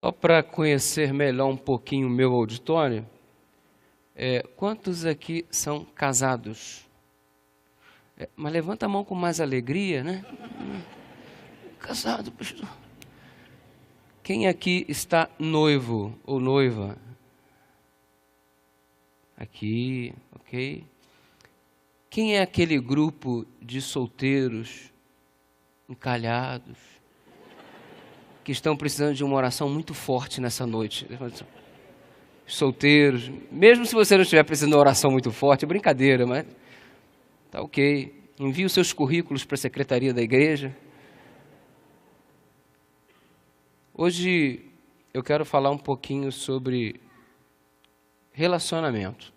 Só para conhecer melhor um pouquinho o meu auditório, quantos aqui são casados? Mas levanta a mão com mais alegria, né? Casado, pastor. Quem aqui está noivo ou noiva? Aqui, ok. Quem é aquele grupo de solteiros, encalhados, que estão precisando de uma oração muito forte nessa noite? Solteiros, mesmo se você não estiver precisando de uma oração muito forte, é brincadeira, mas tá ok. Envie os seus currículos para a secretaria da igreja. Hoje eu quero falar um pouquinho sobre relacionamento.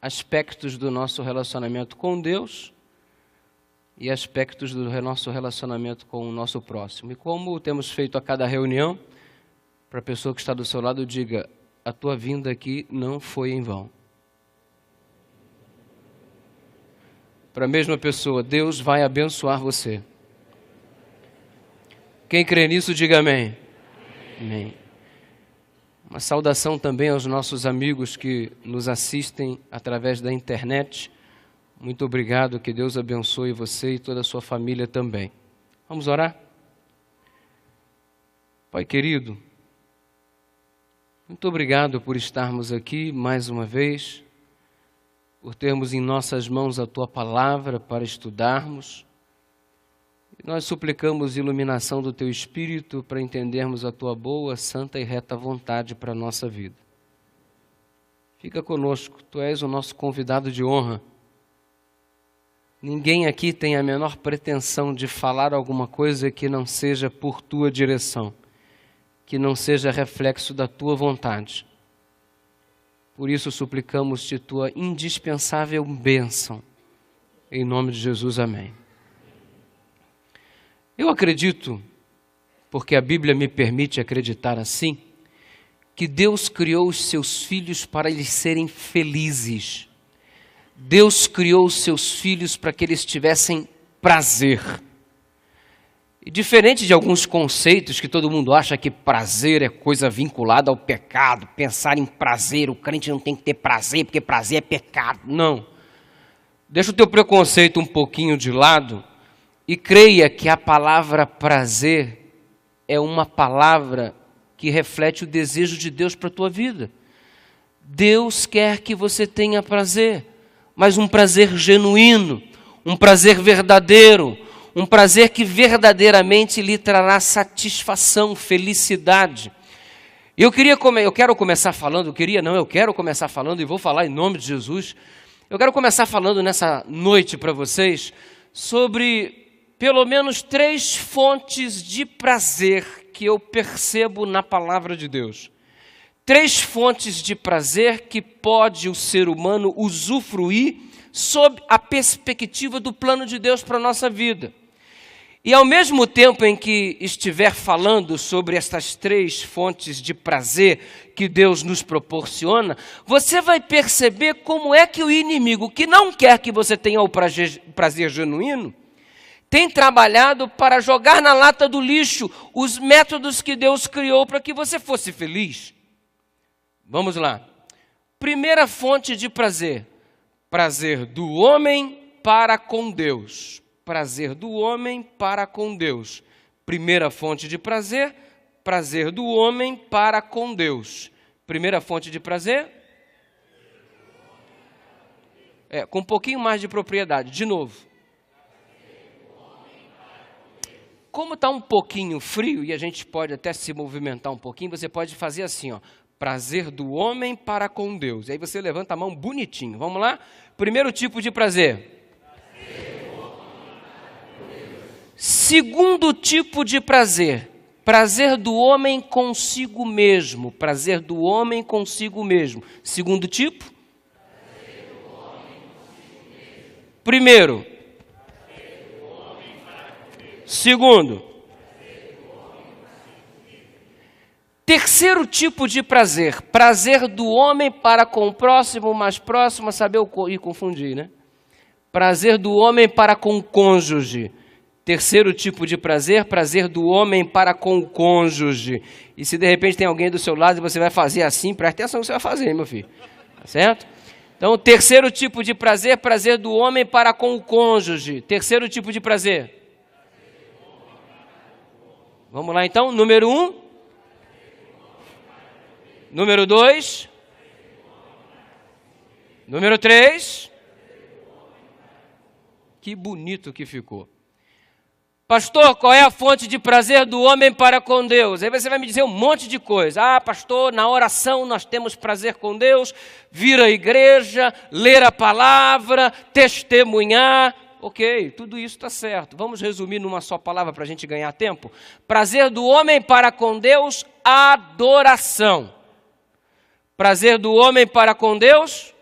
Aspectos do nosso relacionamento com Deus e aspectos do nosso relacionamento com o nosso próximo. E como temos feito a cada reunião, para a pessoa que está do seu lado, diga: a tua vinda aqui não foi em vão. Para a mesma pessoa, Deus vai abençoar você. Quem crê nisso, diga amém. Amém. Uma saudação também aos nossos amigos que nos assistem através da internet. Muito obrigado, que Deus abençoe você e toda a sua família também. Vamos orar? Pai querido, muito obrigado por estarmos aqui mais uma vez, por termos em nossas mãos a Tua palavra para estudarmos. E nós suplicamos iluminação do Teu Espírito para entendermos a Tua boa, santa e reta vontade para a nossa vida. Fica conosco, Tu és o nosso convidado de honra. Ninguém aqui tem a menor pretensão de falar alguma coisa que não seja por Tua direção, que não seja reflexo da Tua vontade. Por isso suplicamos-te Tua indispensável bênção. Em nome de Jesus, amém. Eu acredito, porque a Bíblia me permite acreditar assim, que Deus criou os seus filhos para eles serem felizes. Deus criou os seus filhos para que eles tivessem prazer. E diferente de alguns conceitos que todo mundo acha que prazer é coisa vinculada ao pecado, pensar em prazer, o crente não tem que ter prazer porque prazer é pecado. Não. Deixa o teu preconceito um pouquinho de lado e creia que a palavra prazer é uma palavra que reflete o desejo de Deus para a tua vida. Deus quer que você tenha prazer, mas um prazer genuíno, um prazer verdadeiro, um prazer que verdadeiramente lhe trará satisfação, felicidade. Eu quero começar falando e vou falar em nome de Jesus. Eu quero começar falando nessa noite para vocês sobre pelo menos 3 fontes de prazer que eu percebo na palavra de Deus. 3 fontes de prazer que pode o ser humano usufruir sob a perspectiva do plano de Deus para a nossa vida. E ao mesmo tempo em que estiver falando sobre essas 3 fontes de prazer que Deus nos proporciona, você vai perceber como é que o inimigo, que não quer que você tenha o prazer genuíno, tem trabalhado para jogar na lata do lixo os métodos que Deus criou para que você fosse feliz. Vamos lá. Primeira fonte de prazer. Prazer do homem para com Deus. Prazer do homem para com Deus. Primeira fonte de prazer. Prazer do homem para com Deus. Primeira fonte de prazer. Com um pouquinho mais de propriedade. De novo. Como está um pouquinho frio e a gente pode até se movimentar um pouquinho, você pode fazer assim, ó. Prazer do homem para com Deus. E aí você levanta a mão bonitinho. Vamos lá? Primeiro tipo de prazer. Segundo tipo de prazer. Prazer do homem consigo mesmo. Prazer do homem consigo mesmo. Segundo tipo. Primeiro. Segundo. Terceiro tipo de prazer. Prazer do homem para com o próximo, mais próximo, a saber e confundir, né? Prazer do homem para com o cônjuge. Terceiro tipo de prazer, prazer do homem para com o cônjuge. E se de repente tem alguém do seu lado e você vai fazer assim, presta atenção no que você vai fazer, meu filho. Tá certo? Então, o terceiro tipo de prazer, prazer do homem para com o cônjuge. Terceiro tipo de prazer. Vamos lá então, número 1. Número 2. Número 3. Que bonito que ficou. Pastor, qual é a fonte de prazer do homem para com Deus? Aí você vai me dizer um monte de coisa. Ah, pastor, na oração nós temos prazer com Deus, vir à igreja, ler a palavra, testemunhar. Ok, tudo isso está certo. Vamos resumir numa só palavra para a gente ganhar tempo. Prazer do homem para com Deus, adoração. Prazer do homem para com Deus.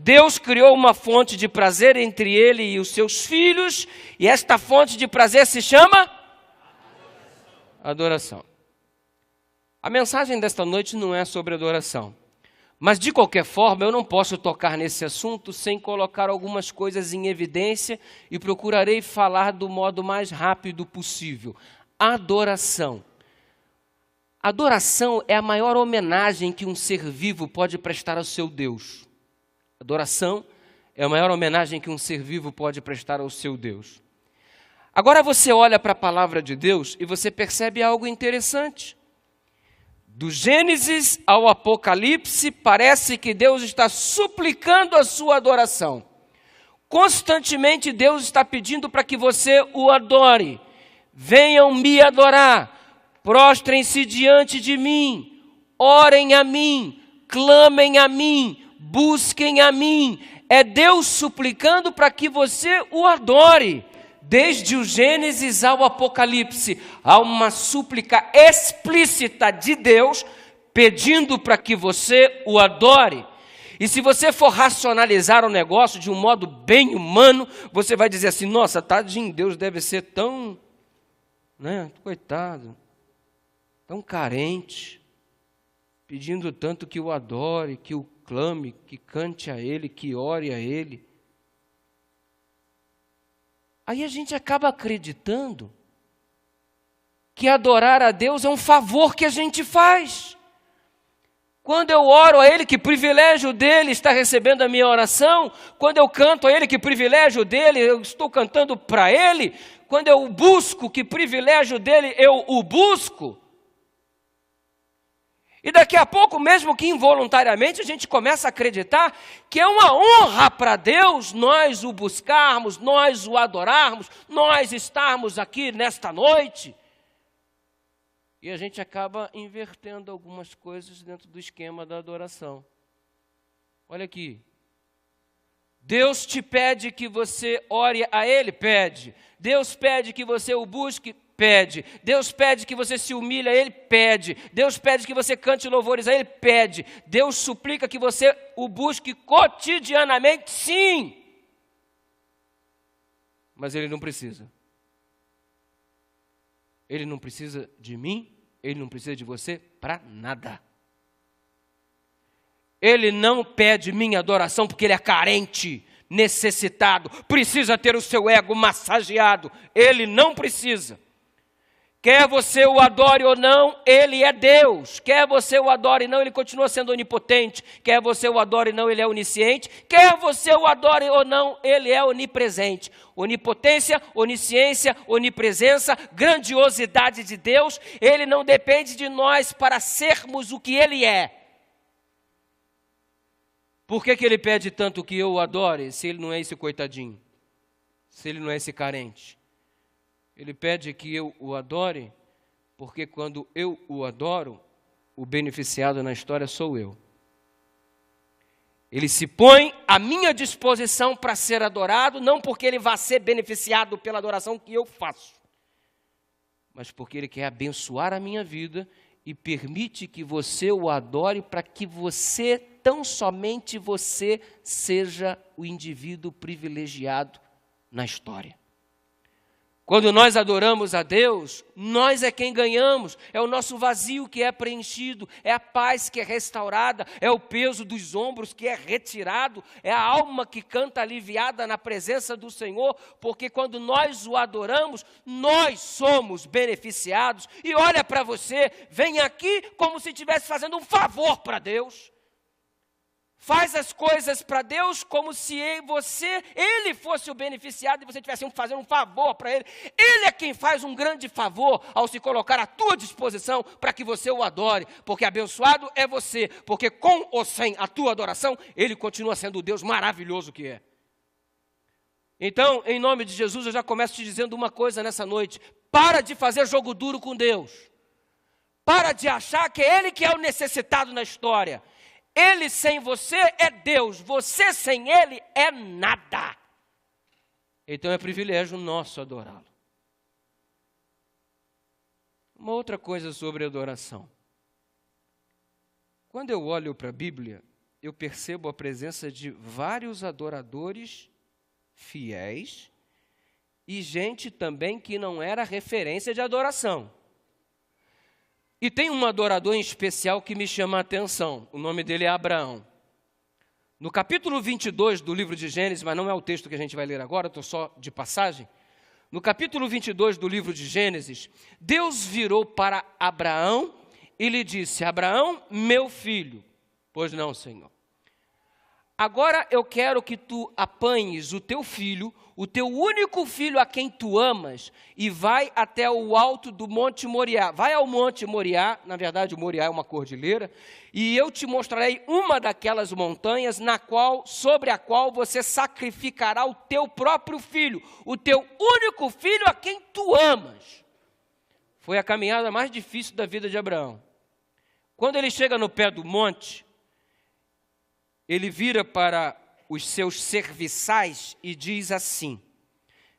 Deus criou uma fonte de prazer entre ele e os seus filhos, e esta fonte de prazer se chama adoração. A mensagem desta noite não é sobre adoração, mas de qualquer forma eu não posso tocar nesse assunto sem colocar algumas coisas em evidência e procurarei falar do modo mais rápido possível. Adoração. Adoração é a maior homenagem que um ser vivo pode prestar ao seu Deus. Adoração é a maior homenagem que um ser vivo pode prestar ao seu Deus. Agora você olha para a palavra de Deus e você percebe algo interessante. Do Gênesis ao Apocalipse, parece que Deus está suplicando a sua adoração. Constantemente Deus está pedindo para que você o adore. Venham me adorar, prostrem-se diante de mim, orem a mim, clamem a mim, busquem a mim. É Deus suplicando para que você o adore. Desde o Gênesis ao Apocalipse, há uma súplica explícita de Deus pedindo para que você o adore. E se você for racionalizar o negócio de um modo bem humano, você vai dizer assim, nossa, tadinho, Deus deve ser tão, coitado, tão carente, pedindo tanto que o adore, que o clame, que cante a Ele, que ore a Ele. Aí a gente acaba acreditando que adorar a Deus é um favor que a gente faz. Quando eu oro a Ele, que privilégio dEle estar recebendo a minha oração. Quando eu canto a Ele, que privilégio dEle, eu estou cantando para Ele. Quando eu busco, que privilégio dEle, eu o busco. E daqui a pouco, mesmo que involuntariamente, a gente começa a acreditar que é uma honra para Deus nós o buscarmos, nós o adorarmos, nós estarmos aqui nesta noite. E a gente acaba invertendo algumas coisas dentro do esquema da adoração. Olha aqui. Deus te pede que você ore a Ele? Pede. Deus pede que você o busque? Pede. Deus pede que você se humilhe a Ele? Pede. Deus pede que você cante louvores a Ele? Pede. Deus suplica que você o busque cotidianamente? Sim. Mas Ele não precisa. Ele não precisa de mim, Ele não precisa de você para nada. Ele não pede minha adoração porque Ele é carente, necessitado, precisa ter o seu ego massageado. Ele não precisa. Quer você o adore ou não, Ele é Deus. Quer você o adore ou não, Ele continua sendo onipotente. Quer você o adore ou não, Ele é onisciente. Quer você o adore ou não, Ele é onipresente. Onipotência, onisciência, onipresença, grandiosidade de Deus. Ele não depende de nós para sermos o que Ele é. Por que Ele pede tanto que eu o adore, se Ele não é esse coitadinho? Se Ele não é esse carente? Ele pede que eu o adore, porque quando eu o adoro, o beneficiado na história sou eu. Ele se põe à minha disposição para ser adorado, não porque ele vá ser beneficiado pela adoração que eu faço, mas porque ele quer abençoar a minha vida e permite que você o adore para que você, tão somente você, seja o indivíduo privilegiado na história. Quando nós adoramos a Deus, nós é quem ganhamos, é o nosso vazio que é preenchido, é a paz que é restaurada, é o peso dos ombros que é retirado, é a alma que canta aliviada na presença do Senhor, porque quando nós o adoramos, nós somos beneficiados. E olha para você, vem aqui como se estivesse fazendo um favor para Deus. Faz as coisas para Deus como se ele fosse o beneficiado e você estivesse fazendo um favor para Ele. Ele é quem faz um grande favor ao se colocar à tua disposição para que você o adore. Porque abençoado é você, porque com ou sem a tua adoração, Ele continua sendo o Deus maravilhoso que é. Então, em nome de Jesus, eu já começo te dizendo uma coisa nessa noite. Para de fazer jogo duro com Deus. Para de achar que é Ele que é o necessitado na história. Ele sem você é Deus, você sem Ele é nada. Então é privilégio nosso adorá-lo. Uma outra coisa sobre adoração. Quando eu olho para a Bíblia, eu percebo a presença de vários adoradores fiéis e gente também que não era referência de adoração. E tem um adorador em especial que me chama a atenção, o nome dele é Abraão. No capítulo 22 do livro de Gênesis, mas não é o texto que a gente vai ler agora, estou só de passagem. No capítulo 22 do livro de Gênesis, Deus virou para Abraão e lhe disse: Abraão, meu filho. Pois não, Senhor. Agora eu quero que tu apanhes o teu filho, o teu único filho a quem tu amas, e vai até o alto do Monte Moriá. Vai ao Monte Moriá, na verdade o Moriá é uma cordilheira, e eu te mostrarei uma daquelas montanhas sobre a qual você sacrificará o teu próprio filho, o teu único filho a quem tu amas. Foi a caminhada mais difícil da vida de Abraão. Quando ele chega no pé do monte, ele vira para os seus serviçais e diz assim: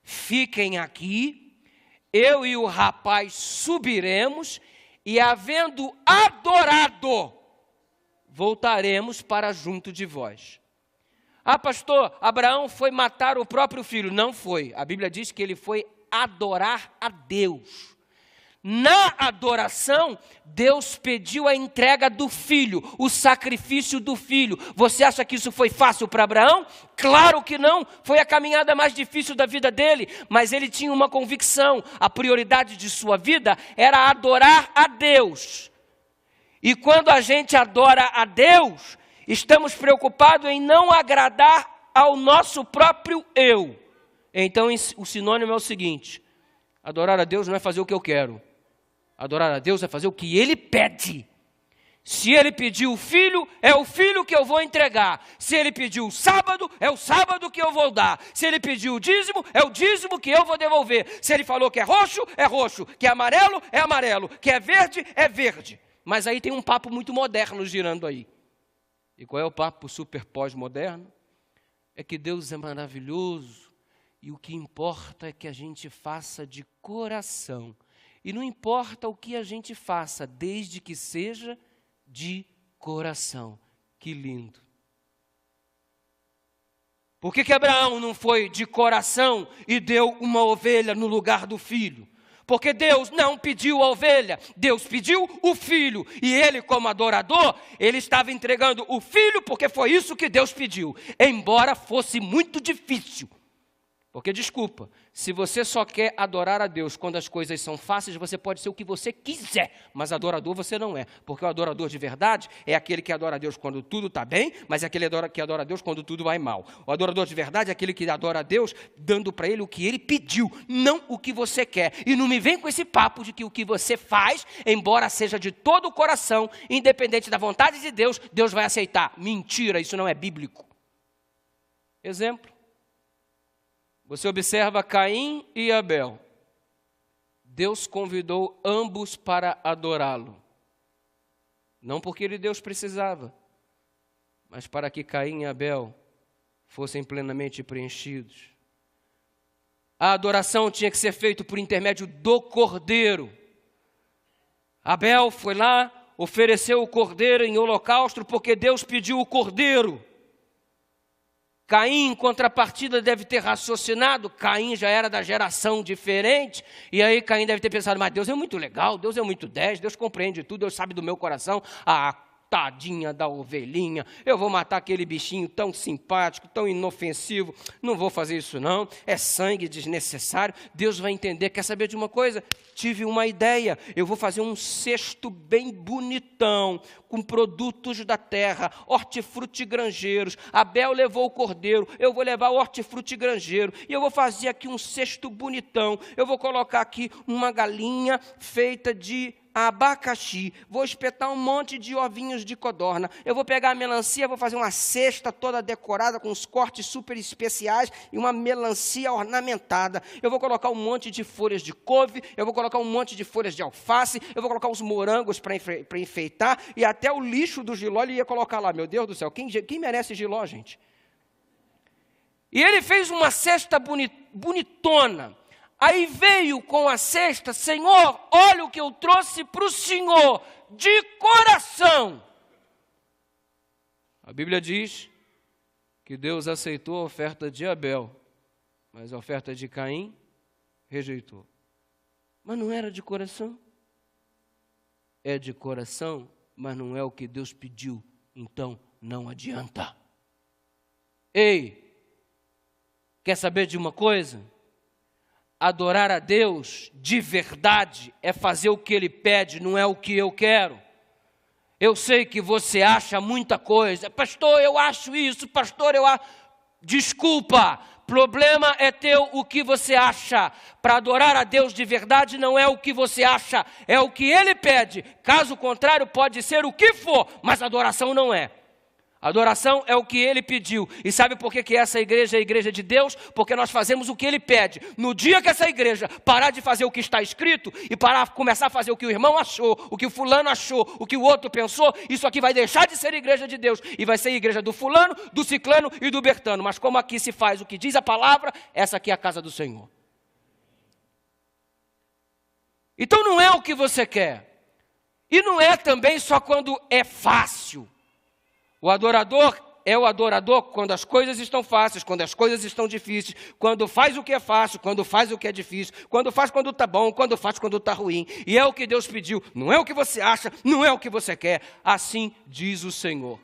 fiquem aqui, eu e o rapaz subiremos e, havendo adorado, voltaremos para junto de vós. Ah, pastor, Abraão foi matar o próprio filho. Não foi. A Bíblia diz que ele foi adorar a Deus. Na adoração, Deus pediu a entrega do filho, o sacrifício do filho. Você acha que isso foi fácil para Abraão? Claro que não, foi a caminhada mais difícil da vida dele, mas ele tinha uma convicção, a prioridade de sua vida era adorar a Deus. E quando a gente adora a Deus, estamos preocupados em não agradar ao nosso próprio eu. Então o sinônimo é o seguinte: adorar a Deus não é fazer o que eu quero. Adorar a Deus é fazer o que Ele pede. Se Ele pediu o filho, é o filho que eu vou entregar. Se Ele pediu o sábado, é o sábado que eu vou dar. Se Ele pediu o dízimo, é o dízimo que eu vou devolver. Se Ele falou que é roxo, que é amarelo, que é verde. Mas aí tem um papo muito moderno girando aí. E qual é o papo super pós-moderno? É que Deus é maravilhoso e o que importa é que a gente faça de coração. E não importa o que a gente faça, desde que seja de coração. Que lindo. Por que Abraão não foi de coração e deu uma ovelha no lugar do filho? Porque Deus não pediu a ovelha, Deus pediu o filho. E ele, como adorador, ele estava entregando o filho porque foi isso que Deus pediu. Embora fosse muito difícil. Porque, desculpa, se você só quer adorar a Deus quando as coisas são fáceis, você pode ser o que você quiser, mas adorador você não é. Porque o adorador de verdade é aquele que adora a Deus quando tudo está bem, mas é aquele que adora a Deus quando tudo vai mal. O adorador de verdade é aquele que adora a Deus dando para ele o que ele pediu, não o que você quer. E não me vem com esse papo de que o que você faz, embora seja de todo o coração, independente da vontade de Deus, Deus vai aceitar. Mentira, isso não é bíblico. Exemplo. Você observa Caim e Abel. Deus convidou ambos para adorá-lo. Não porque Deus precisava, mas para que Caim e Abel fossem plenamente preenchidos. A adoração tinha que ser feita por intermédio do cordeiro. Abel foi lá, ofereceu o cordeiro em holocausto porque Deus pediu o cordeiro. Caim, em contrapartida, deve ter raciocinado. Caim já era da geração diferente. E aí Caim deve ter pensado, mas Deus é muito legal, Deus é muito 10, Deus compreende tudo, Deus sabe do meu coração. Tadinha da ovelhinha, eu vou matar aquele bichinho tão simpático, tão inofensivo, não vou fazer isso não, é sangue desnecessário. Deus vai entender. Quer saber de uma coisa? Tive uma ideia, eu vou fazer um cesto bem bonitão, com produtos da terra, hortifruti granjeiros. Abel levou o cordeiro, eu vou levar o hortifruti granjeiro, e eu vou fazer aqui um cesto bonitão, eu vou colocar aqui uma galinha feita de abacaxi, vou espetar um monte de ovinhos de codorna, eu vou pegar a melancia, vou fazer uma cesta toda decorada com os cortes super especiais e uma melancia ornamentada, eu vou colocar um monte de folhas de couve, eu vou colocar um monte de folhas de alface, eu vou colocar os morangos para enfeitar, e até o lixo do jiló ele ia colocar lá. Meu Deus do céu, quem merece jiló, gente? E ele fez uma cesta bonitona. Aí veio com a cesta, Senhor, olha o que eu trouxe para o Senhor, de coração. A Bíblia diz que Deus aceitou a oferta de Abel, mas a oferta de Caim rejeitou. Mas não era de coração. É de coração, mas não é o que Deus pediu, então não adianta. Ei, quer saber de uma coisa? Adorar a Deus de verdade é fazer o que Ele pede, não é o que eu quero. Eu sei que você acha muita coisa. Pastor, eu acho isso. Pastor, eu acho... Desculpa, problema é teu o que você acha. Para adorar a Deus de verdade não é o que você acha, é o que Ele pede. Caso contrário, pode ser o que for, mas adoração não é. Adoração é o que Ele pediu. E sabe por que essa igreja é a igreja de Deus? Porque nós fazemos o que Ele pede. No dia que essa igreja parar de fazer o que está escrito e começar a fazer o que o irmão achou, o que o fulano achou, o que o outro pensou, isso aqui vai deixar de ser igreja de Deus e vai ser igreja do fulano, do ciclano e do bertano. Mas como aqui se faz o que diz a palavra, essa aqui é a casa do Senhor. Então não é o que você quer. E não é também só quando é fácil. O adorador é o adorador quando as coisas estão fáceis, quando as coisas estão difíceis, quando faz o que é fácil, quando faz o que é difícil, quando faz quando está bom, quando faz quando está ruim. E é o que Deus pediu, não é o que você acha, não é o que você quer. Assim diz o Senhor.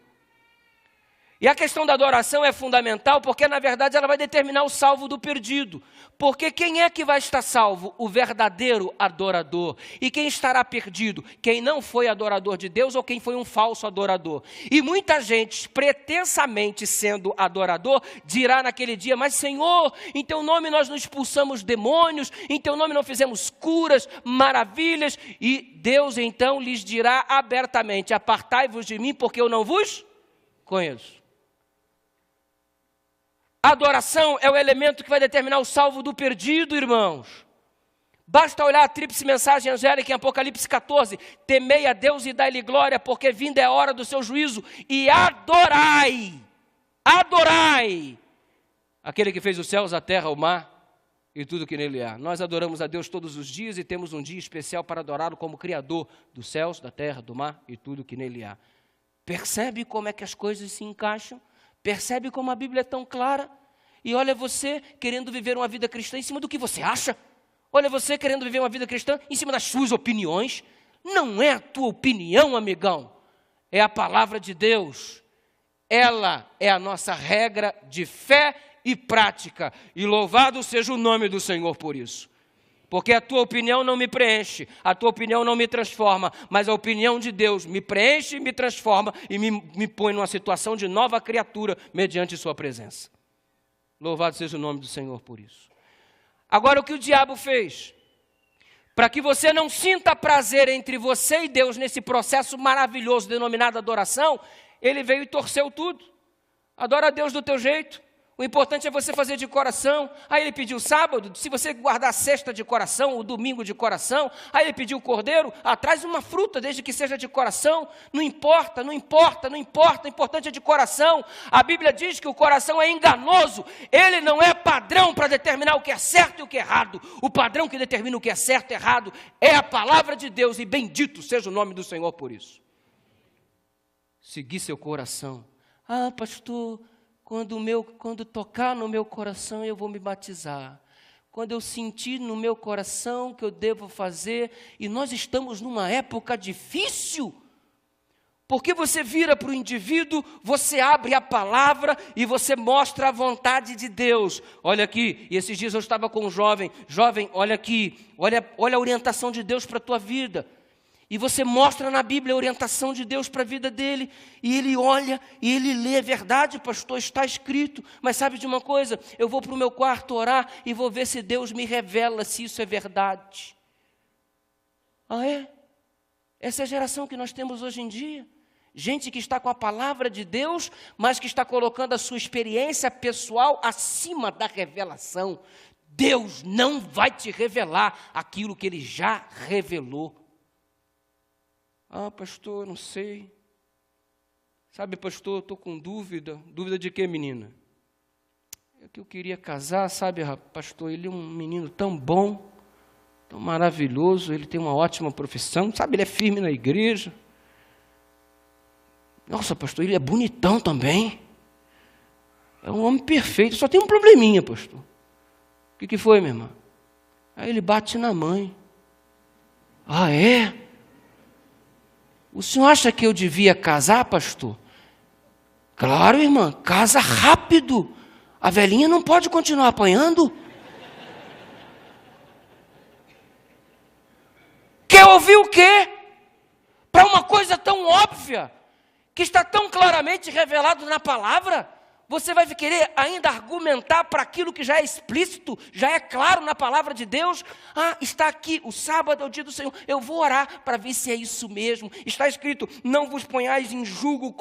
E a questão da adoração é fundamental porque, na verdade, ela vai determinar o salvo do perdido. Porque quem é que vai estar salvo? O verdadeiro adorador. E quem estará perdido? Quem não foi adorador de Deus ou quem foi um falso adorador. E muita gente, pretensamente sendo adorador, dirá naquele dia, mas Senhor, em Teu nome nós não expulsamos demônios, em Teu nome não fizemos curas, maravilhas. E Deus então lhes dirá abertamente, apartai-vos de mim porque eu não vos conheço. A adoração é o elemento que vai determinar o salvo do perdido, irmãos. Basta olhar a tríplice mensagem angélica em Apocalipse 14. Temei a Deus e dai-lhe glória, porque vinda é a hora do seu juízo. E adorai, adorai, aquele que fez os céus, a terra, o mar e tudo que nele há. Nós adoramos a Deus todos os dias e temos um dia especial para adorá-lo como Criador dos céus, da terra, do mar e tudo que nele há. Percebe como é que as coisas se encaixam? Percebe como a Bíblia é tão clara? E olha você querendo viver uma vida cristã em cima do que você acha. Olha você querendo viver uma vida cristã em cima das suas opiniões. Não é a tua opinião, amigão. É a palavra de Deus. Ela é a nossa regra de fé e prática. E louvado seja o nome do Senhor por isso. Porque a tua opinião não me preenche, a tua opinião não me transforma, mas a opinião de Deus me preenche, me transforma e me põe numa situação de nova criatura mediante sua presença. Louvado seja o nome do Senhor por isso. Agora o que o diabo fez? Para que você não sinta prazer entre você e Deus nesse processo maravilhoso denominado adoração, ele veio e torceu tudo. Adora a Deus do teu jeito. O importante é você fazer de coração. Aí ele pediu sábado, se você guardar a sexta de coração, o domingo de coração. Aí ele pediu cordeiro, traz uma fruta desde que seja de coração. Não importa, não importa, não importa, o importante é de coração. A Bíblia diz que o coração é enganoso. Ele não é padrão para determinar o que é certo e o que é errado. O padrão que determina o que é certo e errado é a palavra de Deus. E bendito seja o nome do Senhor por isso. Seguir seu coração. Pastor... quando tocar no meu coração, eu vou me batizar. Quando eu sentir no meu coração que eu devo fazer, e nós estamos numa época difícil, porque você vira para o indivíduo, você abre a palavra e você mostra a vontade de Deus. Olha aqui, e esses dias eu estava com um jovem, olha aqui, olha a orientação de Deus para a tua vida. E você mostra na Bíblia a orientação de Deus para a vida dele, e ele olha, e ele lê, verdade, pastor, está escrito. Mas sabe de uma coisa? Eu vou para o meu quarto orar e vou ver se Deus me revela se isso é verdade. Ah, é? Essa é a geração que nós temos hoje em dia. Gente que está com a palavra de Deus, mas que está colocando a sua experiência pessoal acima da revelação. Deus não vai te revelar aquilo que Ele já revelou. Ah, pastor, não sei. Sabe, pastor, estou com dúvida. Dúvida de quê, menina? É que eu queria casar, sabe, pastor, ele é um menino tão bom, tão maravilhoso, ele tem uma ótima profissão, sabe, ele é firme na igreja. Nossa, pastor, ele é bonitão também. É um homem perfeito, só tem um probleminha, pastor. O que foi, minha irmã? Aí ele bate na mãe. Ah, é? O senhor acha que eu devia casar, pastor? Claro, irmã, casa rápido. A velhinha não pode continuar apanhando. Quer ouvir o quê? Para uma coisa tão óbvia, que está tão claramente revelado na palavra, você vai querer ainda argumentar para aquilo que já é explícito, já é claro na palavra de Deus? Ah, está aqui, o sábado é o dia do Senhor, eu vou orar para ver se é isso mesmo. Está escrito, não vos ponhais em julgo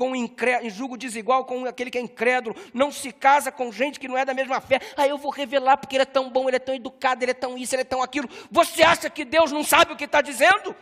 em julgo desigual com aquele que é incrédulo, não se casa com gente que não é da mesma fé. Ah, eu vou revelar porque ele é tão bom, ele é tão educado, ele é tão isso, ele é tão aquilo. Você acha que Deus não sabe o que está dizendo?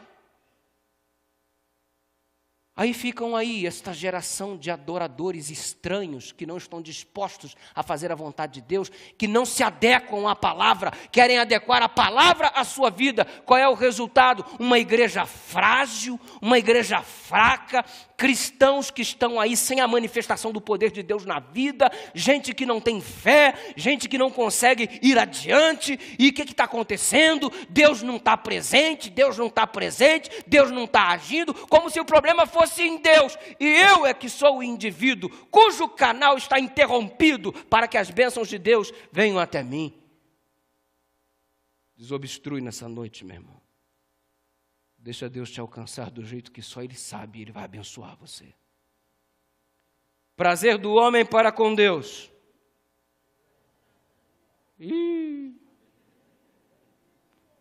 Aí ficam aí esta geração de adoradores estranhos que não estão dispostos a fazer a vontade de Deus, que não se adequam à palavra, querem adequar a palavra à sua vida. Qual é o resultado? Uma igreja frágil, uma igreja fraca, cristãos que estão aí sem a manifestação do poder de Deus na vida, gente que não tem fé, gente que não consegue ir adiante. E o que está acontecendo? Deus não está presente, Deus não está agindo, como se o problema fosse em Deus, e eu é que sou o indivíduo cujo canal está interrompido para que as bênçãos de Deus venham até mim. Desobstrui nessa noite, meu irmão. Deixa Deus te alcançar do jeito que só Ele sabe, e Ele vai abençoar você. Prazer do homem para com Deus.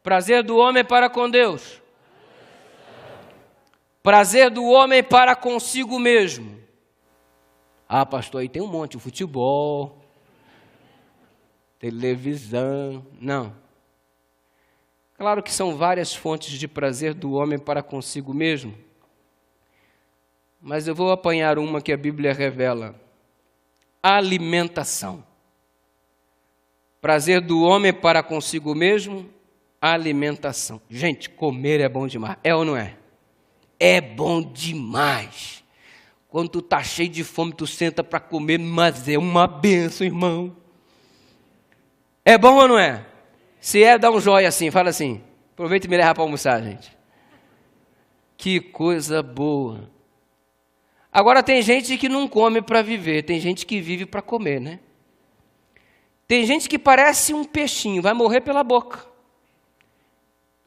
Prazer do homem para com Deus. Prazer do homem para consigo mesmo. Ah, pastor, aí tem um monte, o futebol, televisão. Não. Claro que são várias fontes de prazer do homem para consigo mesmo, mas eu vou apanhar uma que a Bíblia revela. Alimentação. Prazer do homem para consigo mesmo, alimentação. Gente, comer é bom demais, é ou não é? É bom demais. Quando tu está cheio de fome, tu senta para comer, mas é uma bênção, irmão. É bom ou não é? Se é, dá um joia assim, fala assim. Aproveita e me leva para almoçar, gente. Que coisa boa. Agora tem gente que não come para viver, tem gente que vive para comer, né? Tem gente que parece um peixinho, vai morrer pela boca.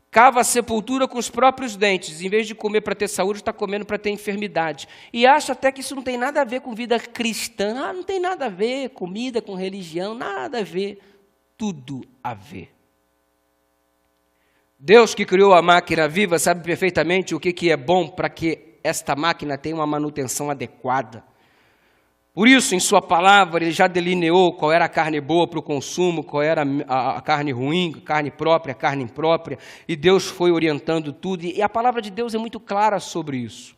Cava a sepultura com os próprios dentes. Em vez de comer para ter saúde, está comendo para ter enfermidade. E acha até que isso não tem nada a ver com vida cristã. Ah, não tem nada a ver, comida com religião, nada a ver. Tudo a ver. Deus que criou a máquina viva sabe perfeitamente o que é bom para que esta máquina tenha uma manutenção adequada. Por isso, em sua palavra, Ele já delineou qual era a carne boa para o consumo, qual era a carne ruim, carne própria, carne imprópria, e Deus foi orientando tudo, e a palavra de Deus é muito clara sobre isso.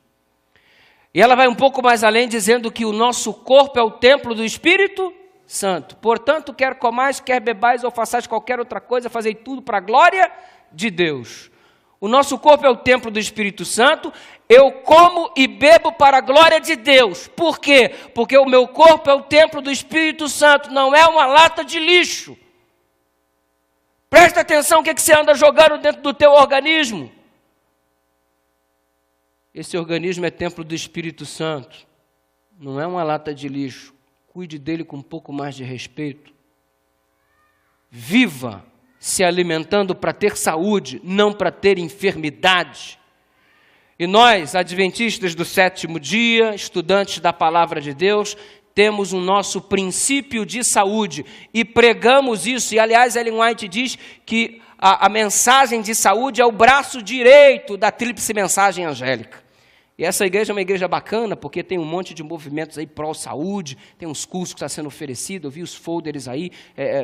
E ela vai um pouco mais além, dizendo que o nosso corpo é o templo do Espírito Santo. Portanto, quer comais, quer bebais ou façais qualquer outra coisa, fazei tudo para a glória de Deus. O nosso corpo é o templo do Espírito Santo. Eu como e bebo para a glória de Deus. Por quê? Porque o meu corpo é o templo do Espírito Santo, não é uma lata de lixo. Presta atenção o que você anda jogando dentro do teu organismo. Esse organismo é templo do Espírito Santo, não é uma lata de lixo. Cuide dele com um pouco mais de respeito. Viva se alimentando para ter saúde, não para ter enfermidade. E nós, adventistas do sétimo dia, estudantes da palavra de Deus, temos o nosso princípio de saúde e pregamos isso. E aliás, Ellen White diz que a mensagem de saúde é o braço direito da tríplice mensagem angélica. E essa igreja é uma igreja bacana, porque tem um monte de movimentos aí pró-saúde, tem uns cursos que estão sendo oferecidos, eu vi os folders aí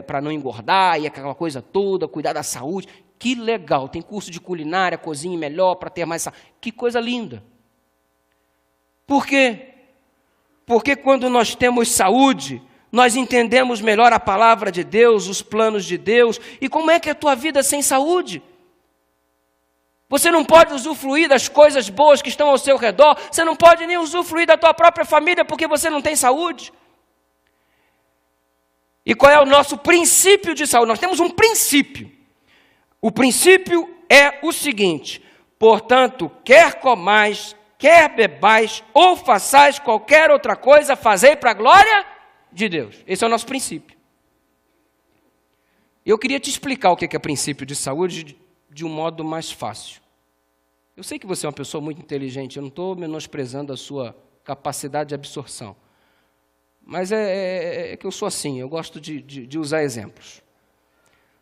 para não engordar, e aquela coisa toda, cuidar da saúde. Que legal, tem curso de culinária, cozinha melhor, para ter mais saúde. Que coisa linda. Por quê? Porque quando nós temos saúde, nós entendemos melhor a palavra de Deus, os planos de Deus, e como é que é a tua vida sem saúde? Você não pode usufruir das coisas boas que estão ao seu redor, você não pode nem usufruir da tua própria família porque você não tem saúde. E qual é o nosso princípio de saúde? Nós temos um princípio. O princípio é o seguinte: portanto, quer comais, quer bebais, ou façais qualquer outra coisa, fazei para a glória de Deus. Esse é o nosso princípio. Eu queria te explicar o que é princípio de saúde de um modo mais fácil. Eu sei que você é uma pessoa muito inteligente, eu não estou menosprezando a sua capacidade de absorção. Mas é que eu sou assim, eu gosto de usar exemplos.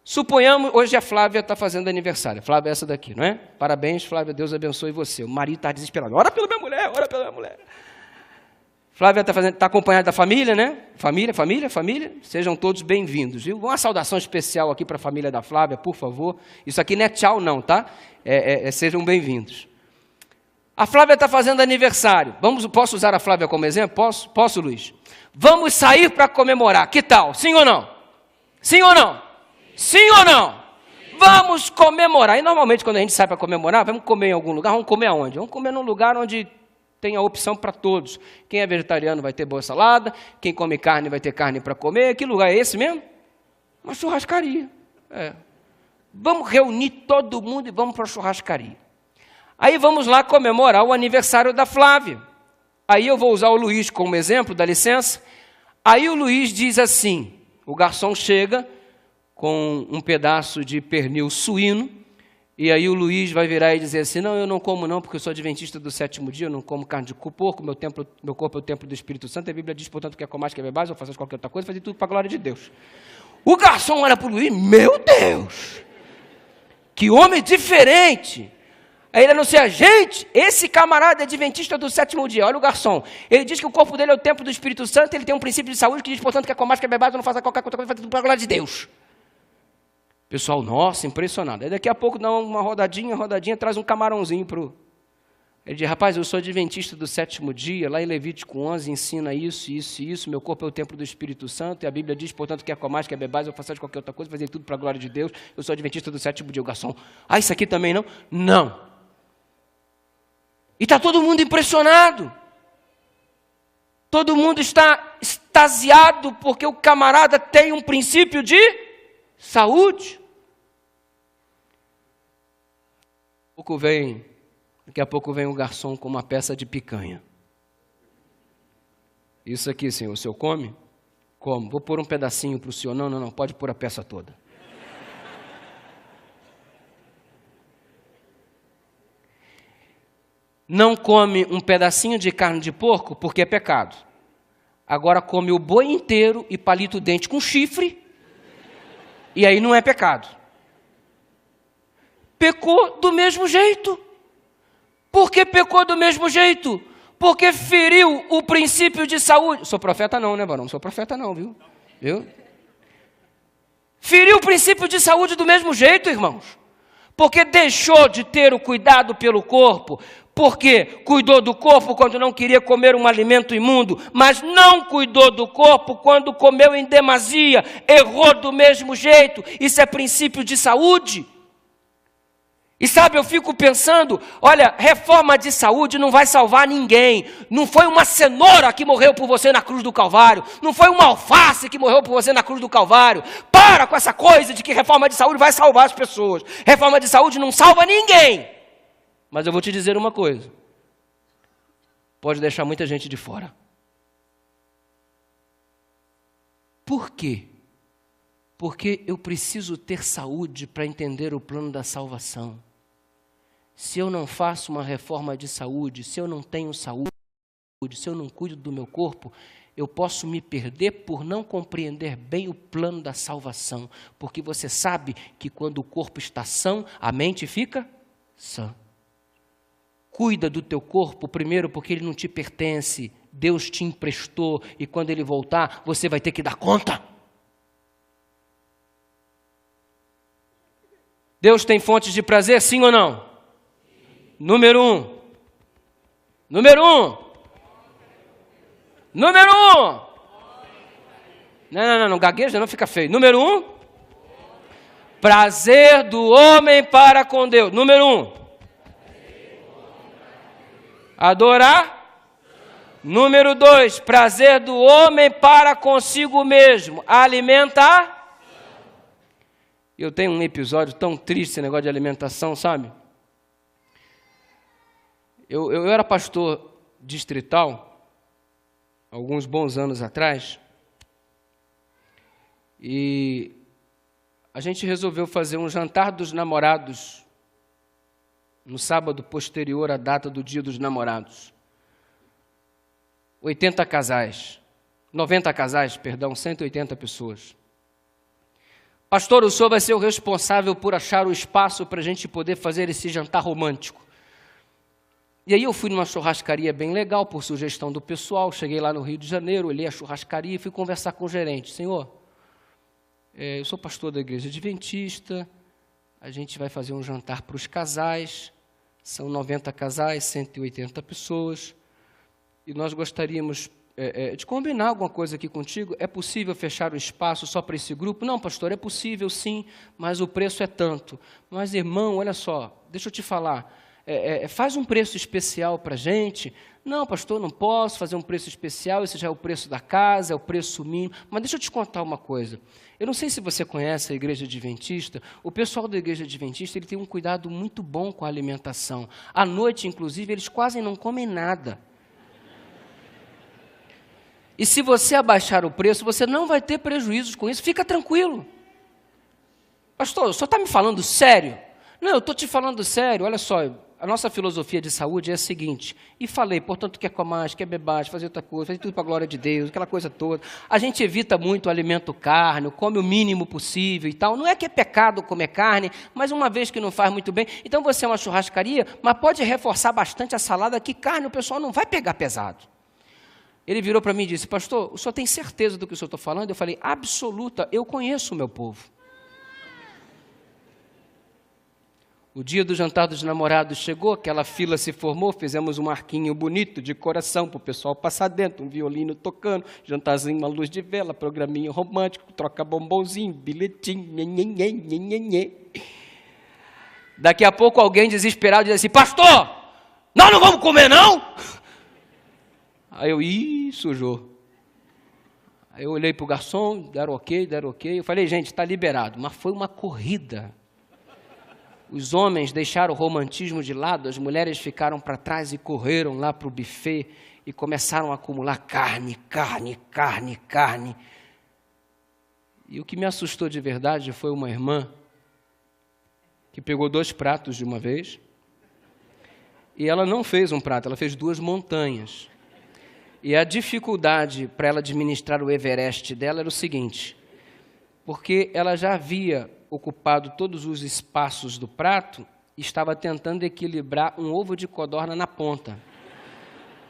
Suponhamos, hoje a Flávia está fazendo aniversário. Flávia é essa daqui, não é? Parabéns, Flávia, Deus abençoe você. O marido está desesperado. Ora pela minha mulher, ora pela minha mulher. Flávia está acompanhada da família, né? Família. Sejam todos bem-vindos, viu? Uma saudação especial aqui para a família da Flávia, por favor. Isso aqui não é tchau não, tá? Sejam bem-vindos. A Flávia está fazendo aniversário. Posso usar a Flávia como exemplo? Posso, Luiz? Vamos sair para comemorar. Que tal? Sim ou não? Sim ou não? Sim ou não? Vamos comemorar. E normalmente quando a gente sai para comemorar, vamos comer em algum lugar. Vamos comer aonde? Vamos comer num lugar onde tem a opção para todos. Quem é vegetariano vai ter boa salada, quem come carne vai ter carne para comer. Que lugar é esse mesmo? Uma churrascaria. Vamos reunir todo mundo e vamos para a churrascaria. Aí vamos lá comemorar o aniversário da Flávia. Aí eu vou usar o Luiz como exemplo, dá licença. Aí o Luiz diz assim, o garçom chega com um pedaço de pernil suíno, e aí o Luiz vai virar e dizer assim, não, eu não como não, porque eu sou adventista do sétimo dia, eu não como carne de porco, meu corpo é o templo do Espírito Santo, a Bíblia diz, portanto, que é comais, que é bebais, ou faças qualquer outra coisa, fazer tudo para a glória de Deus. O garçom olha para o Luiz, meu Deus, que homem diferente. Aí ele anuncia, gente, esse camarada é adventista do sétimo dia, olha o garçom, ele diz que o corpo dele é o templo do Espírito Santo, ele tem um princípio de saúde que diz, portanto, que é comais, que é bebais, ou não faça qualquer outra coisa, fazer tudo para a glória de Deus. Pessoal, nossa, impressionado. Aí daqui a pouco dá uma rodadinha, traz um camarãozinho para o... Ele diz, rapaz, eu sou adventista do sétimo dia, lá em Levítico 11 ensina isso, meu corpo é o templo do Espírito Santo, e a Bíblia diz, portanto, que é comais, que é bebais, ou façais qualquer outra coisa, fazer tudo para a glória de Deus, eu sou adventista do sétimo dia. O garçom, isso aqui também não? Não. E está todo mundo impressionado. Todo mundo está extasiado, porque o camarada tem um princípio de saúde. Daqui a pouco vem o garçom com uma peça de picanha. Isso aqui, senhor, o senhor come? Como? Vou pôr um pedacinho para o senhor. Não, pode pôr a peça toda. Não come um pedacinho de carne de porco porque é pecado. Agora come o boi inteiro e palito o dente com chifre, e aí não é pecado. Pecou do mesmo jeito. Por que pecou do mesmo jeito? Porque feriu o princípio de saúde. Sou profeta não, né, barão? Sou profeta não, viu? Feriu o princípio de saúde do mesmo jeito, irmãos. Porque deixou de ter o cuidado pelo corpo. Porque cuidou do corpo quando não queria comer um alimento imundo, mas não cuidou do corpo quando comeu em demasia. Errou do mesmo jeito. Isso é princípio de saúde. E sabe, eu fico pensando, olha, reforma de saúde não vai salvar ninguém. Não foi uma cenoura que morreu por você na cruz do Calvário. Não foi uma alface que morreu por você na cruz do Calvário. Para com essa coisa de que reforma de saúde vai salvar as pessoas. Reforma de saúde não salva ninguém. Mas eu vou te dizer uma coisa. Pode deixar muita gente de fora. Por quê? Porque eu preciso ter saúde para entender o plano da salvação. Se eu não faço uma reforma de saúde, se eu não tenho saúde, se eu não cuido do meu corpo, eu posso me perder por não compreender bem o plano da salvação. Porque você sabe que quando o corpo está são, a mente fica sã. Cuida do teu corpo, primeiro, porque ele não te pertence. Deus te emprestou e quando ele voltar, você vai ter que dar conta. Deus tem fontes de prazer, sim ou não? Número um. Não, gagueja não, fica feio. Número um. Prazer do homem para com Deus. Número um. Adorar. Número 2, prazer do homem para consigo mesmo. Alimentar. Eu tenho um episódio tão triste, esse negócio de alimentação, sabe? Eu era pastor distrital, alguns bons anos atrás, e a gente resolveu fazer um jantar dos namorados no sábado posterior à data do Dia dos Namorados. 90 casais, 180 pessoas. Pastor, o senhor vai ser o responsável por achar o espaço para a gente poder fazer esse jantar romântico. E aí eu fui numa churrascaria bem legal, por sugestão do pessoal, cheguei lá no Rio de Janeiro, olhei a churrascaria e fui conversar com o gerente. Senhor, eu sou pastor da igreja adventista, a gente vai fazer um jantar para os casais, são 90 casais, 180 pessoas, e nós gostaríamos de combinar alguma coisa aqui contigo. É possível fechar o espaço só para esse grupo? Não, pastor, é possível sim, mas o preço é tanto. Mas, irmão, olha só, deixa eu te falar, faz um preço especial para a gente. Não, pastor, não posso fazer um preço especial, esse já é o preço da casa, é o preço mínimo. Mas deixa eu te contar uma coisa. Eu não sei se você conhece a igreja adventista, o pessoal da igreja adventista ele tem um cuidado muito bom com a alimentação. À noite, inclusive, eles quase não comem nada. E se você abaixar o preço, você não vai ter prejuízos com isso, fica tranquilo. Pastor, o senhor está me falando sério? Não, eu estou te falando sério, olha só, a nossa filosofia de saúde é a seguinte, e falei, portanto, quer comais, quer bebais, fazer outra coisa, fazer tudo para a glória de Deus, aquela coisa toda. A gente evita muito o alimento carne, come o mínimo possível e tal. Não é que é pecado comer carne, mas uma vez que não faz muito bem, então você é uma churrascaria, mas pode reforçar bastante a salada, que carne o pessoal não vai pegar pesado. Ele virou para mim e disse, pastor, o senhor tem certeza do que o senhor está falando? Eu falei, absoluta, eu conheço o meu povo. O dia do jantar dos namorados chegou, aquela fila se formou, fizemos um arquinho bonito de coração para o pessoal passar dentro, um violino tocando, jantarzinho, uma luz de vela, programinha romântico, troca bombonzinho, bilhetinho, nhenhenhen. Daqui a pouco alguém desesperado diz assim, pastor, nós não vamos comer não? Aí eu, sujou. Aí eu olhei para o garçom, deram ok. Eu falei, gente, está liberado. Mas foi uma corrida. Os homens deixaram o romantismo de lado, as mulheres ficaram para trás e correram lá para o buffet e começaram a acumular carne. E o que me assustou de verdade foi uma irmã que pegou 2 pratos de uma vez e ela não fez um prato, ela fez 2 montanhas. E a dificuldade para ela administrar o Everest dela era o seguinte, porque ela já havia ocupado todos os espaços do prato e estava tentando equilibrar um ovo de codorna na ponta.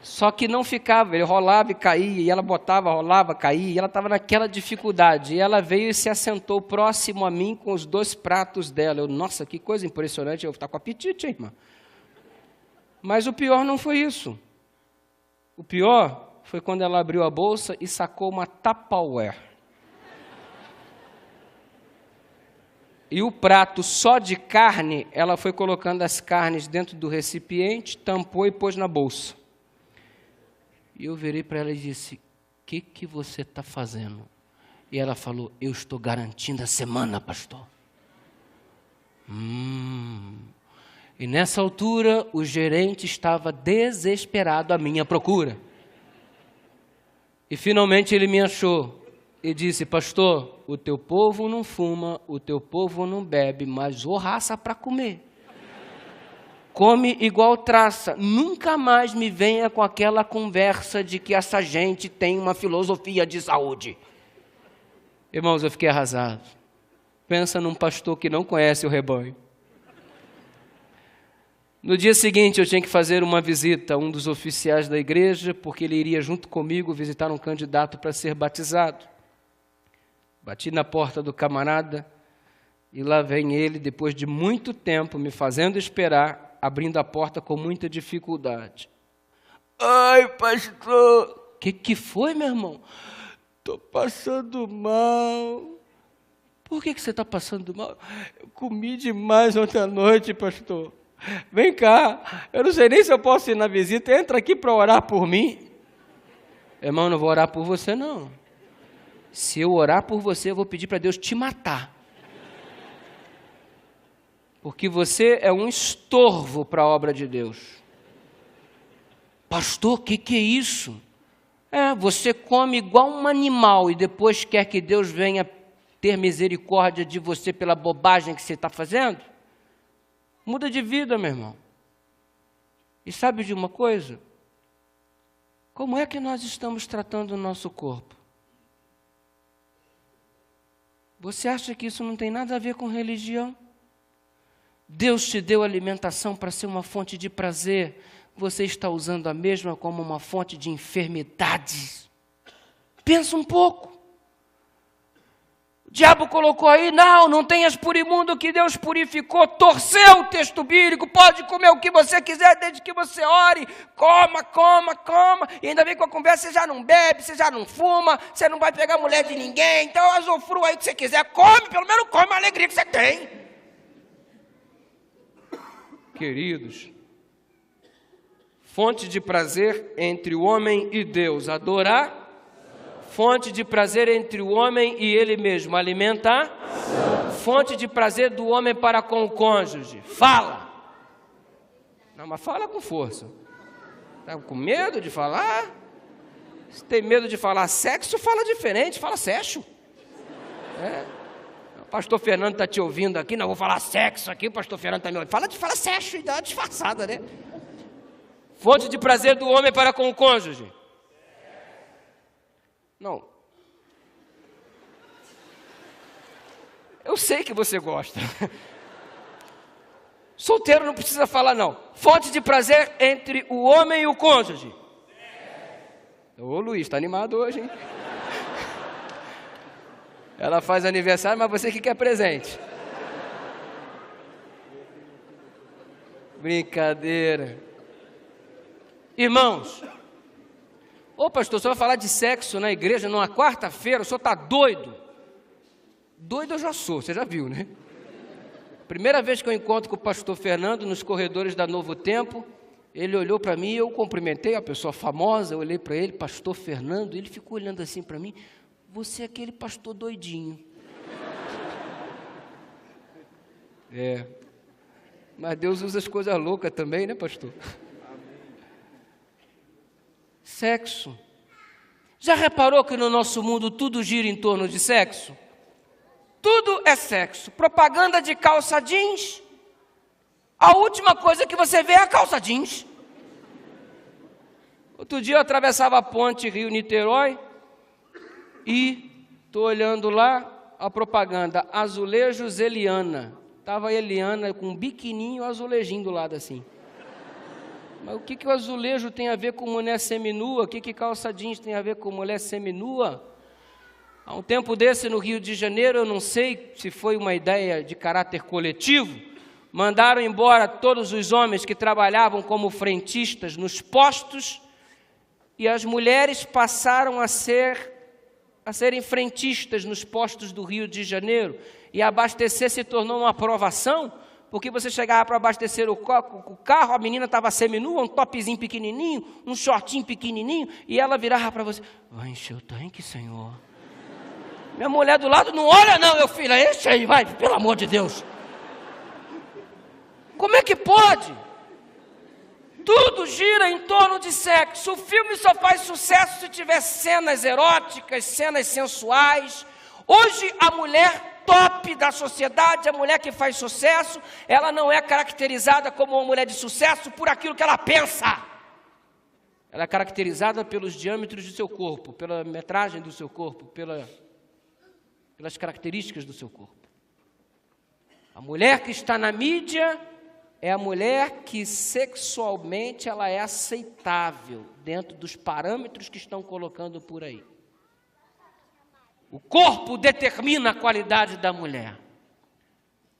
Só que não ficava, ele rolava e caía, e ela botava, rolava, caía, e ela estava naquela dificuldade. E ela veio e se assentou próximo a mim com os 2 pratos dela. Eu, nossa, que coisa impressionante, eu vou estar com apetite, hein, irmã? Mas o pior não foi isso. O pior foi quando ela abriu a bolsa e sacou uma Tupperware. E o prato só de carne, ela foi colocando as carnes dentro do recipiente, tampou e pôs na bolsa. E eu virei para ela e disse, o que você está fazendo? E ela falou, eu estou garantindo a semana, pastor. E nessa altura, o gerente estava desesperado à minha procura. E finalmente ele me achou e disse, pastor, o teu povo não fuma, o teu povo não bebe, mas ô raça para comer. Come igual traça. Nunca mais me venha com aquela conversa de que essa gente tem uma filosofia de saúde. Irmãos, eu fiquei arrasado. Pensa num pastor que não conhece o rebanho. No dia seguinte, eu tinha que fazer uma visita a um dos oficiais da igreja, porque ele iria junto comigo visitar um candidato para ser batizado. Bati na porta do camarada e lá vem ele, depois de muito tempo, me fazendo esperar, abrindo a porta com muita dificuldade. Ai, pastor! O que foi, meu irmão? Estou passando mal. Por que você está passando mal? Eu comi demais ontem à noite, pastor. Vem cá, eu não sei nem se eu posso ir na visita, entra aqui para orar por mim. Irmão, não vou orar por você, não. Se eu orar por você, eu vou pedir para Deus te matar. Porque você é um estorvo para a obra de Deus. Pastor, o que é isso? Você come igual um animal e depois quer que Deus venha ter misericórdia de você pela bobagem que você está fazendo? Muda de vida, meu irmão. E sabe de uma coisa? Como é que nós estamos tratando o nosso corpo? Você acha que isso não tem nada a ver com religião? Deus te deu alimentação para ser uma fonte de prazer. Você está usando a mesma como uma fonte de enfermidades. Pensa um pouco. O diabo colocou aí, não tenhas por imundo que Deus purificou, torceu o texto bíblico, pode comer o que você quiser, desde que você ore, coma, e ainda vem com a conversa, você já não bebe, você já não fuma, você não vai pegar mulher de ninguém, então usufrua aí o que você quiser, come, pelo menos come a alegria que você tem. Queridos, fonte de prazer entre o homem e Deus, adorar. Fonte de prazer entre o homem e ele mesmo, alimentar. Fonte de prazer do homem para com o cônjuge, fala. Não, mas fala com força. Está com medo de falar? Se tem medo de falar sexo, fala diferente, fala sexo. O pastor Fernando está te ouvindo aqui, não vou falar sexo aqui, o pastor Fernando está me ouvindo. Fala sexo e dá uma disfarçada, né? Fonte de prazer do homem para com o cônjuge. Não. Eu sei que você gosta. Solteiro não precisa falar, não. Fonte de prazer entre o homem e o cônjuge. Ô Luiz, está animado hoje, hein? Ela faz aniversário, mas você que quer presente. Brincadeira. Irmãos, ô pastor, o senhor vai falar de sexo na igreja numa quarta-feira, o senhor está doido? Doido eu já sou, você já viu, né? Primeira vez que eu encontro com o pastor Fernando nos corredores da Novo Tempo, ele olhou para mim, eu cumprimentei a pessoa famosa, eu olhei para ele, pastor Fernando, ele ficou olhando assim para mim, você é aquele pastor doidinho. Mas Deus usa as coisas loucas também, né, pastor? Sexo. Já reparou que no nosso mundo tudo gira em torno de sexo? Tudo é sexo. Propaganda de calça jeans. A última coisa que você vê é a calça jeans. Outro dia eu atravessava a ponte Rio-Niterói e estou olhando lá a propaganda Azulejos Eliana. Estava a Eliana com um biquininho e um azulejinho do lado assim. Mas o que o azulejo tem a ver com mulher seminua? O que calça jeans tem a ver com mulher seminua? Há um tempo desse no Rio de Janeiro, eu não sei se foi uma ideia de caráter coletivo, mandaram embora todos os homens que trabalhavam como frentistas nos postos e as mulheres passaram a ser a serem frentistas nos postos do Rio de Janeiro, e abastecer se tornou uma provação, porque você chegava para abastecer o carro, a menina estava seminua, um topzinho pequenininho, um shortinho pequenininho, e ela virava para você: vai encher o tanque, Senhor? Minha mulher do lado: não olha não, meu filho, enche aí, vai, pelo amor de Deus. Como é que pode? Tudo gira em torno de sexo. O filme só faz sucesso se tiver cenas eróticas, cenas sensuais. Hoje a mulher top da sociedade, a mulher que faz sucesso, ela não é caracterizada como uma mulher de sucesso por aquilo que ela pensa. Ela é caracterizada pelos diâmetros do seu corpo, pela metragem do seu corpo, pelas características do seu corpo. A mulher que está na mídia é a mulher que sexualmente ela é aceitável dentro dos parâmetros que estão colocando por aí. O corpo determina a qualidade da mulher.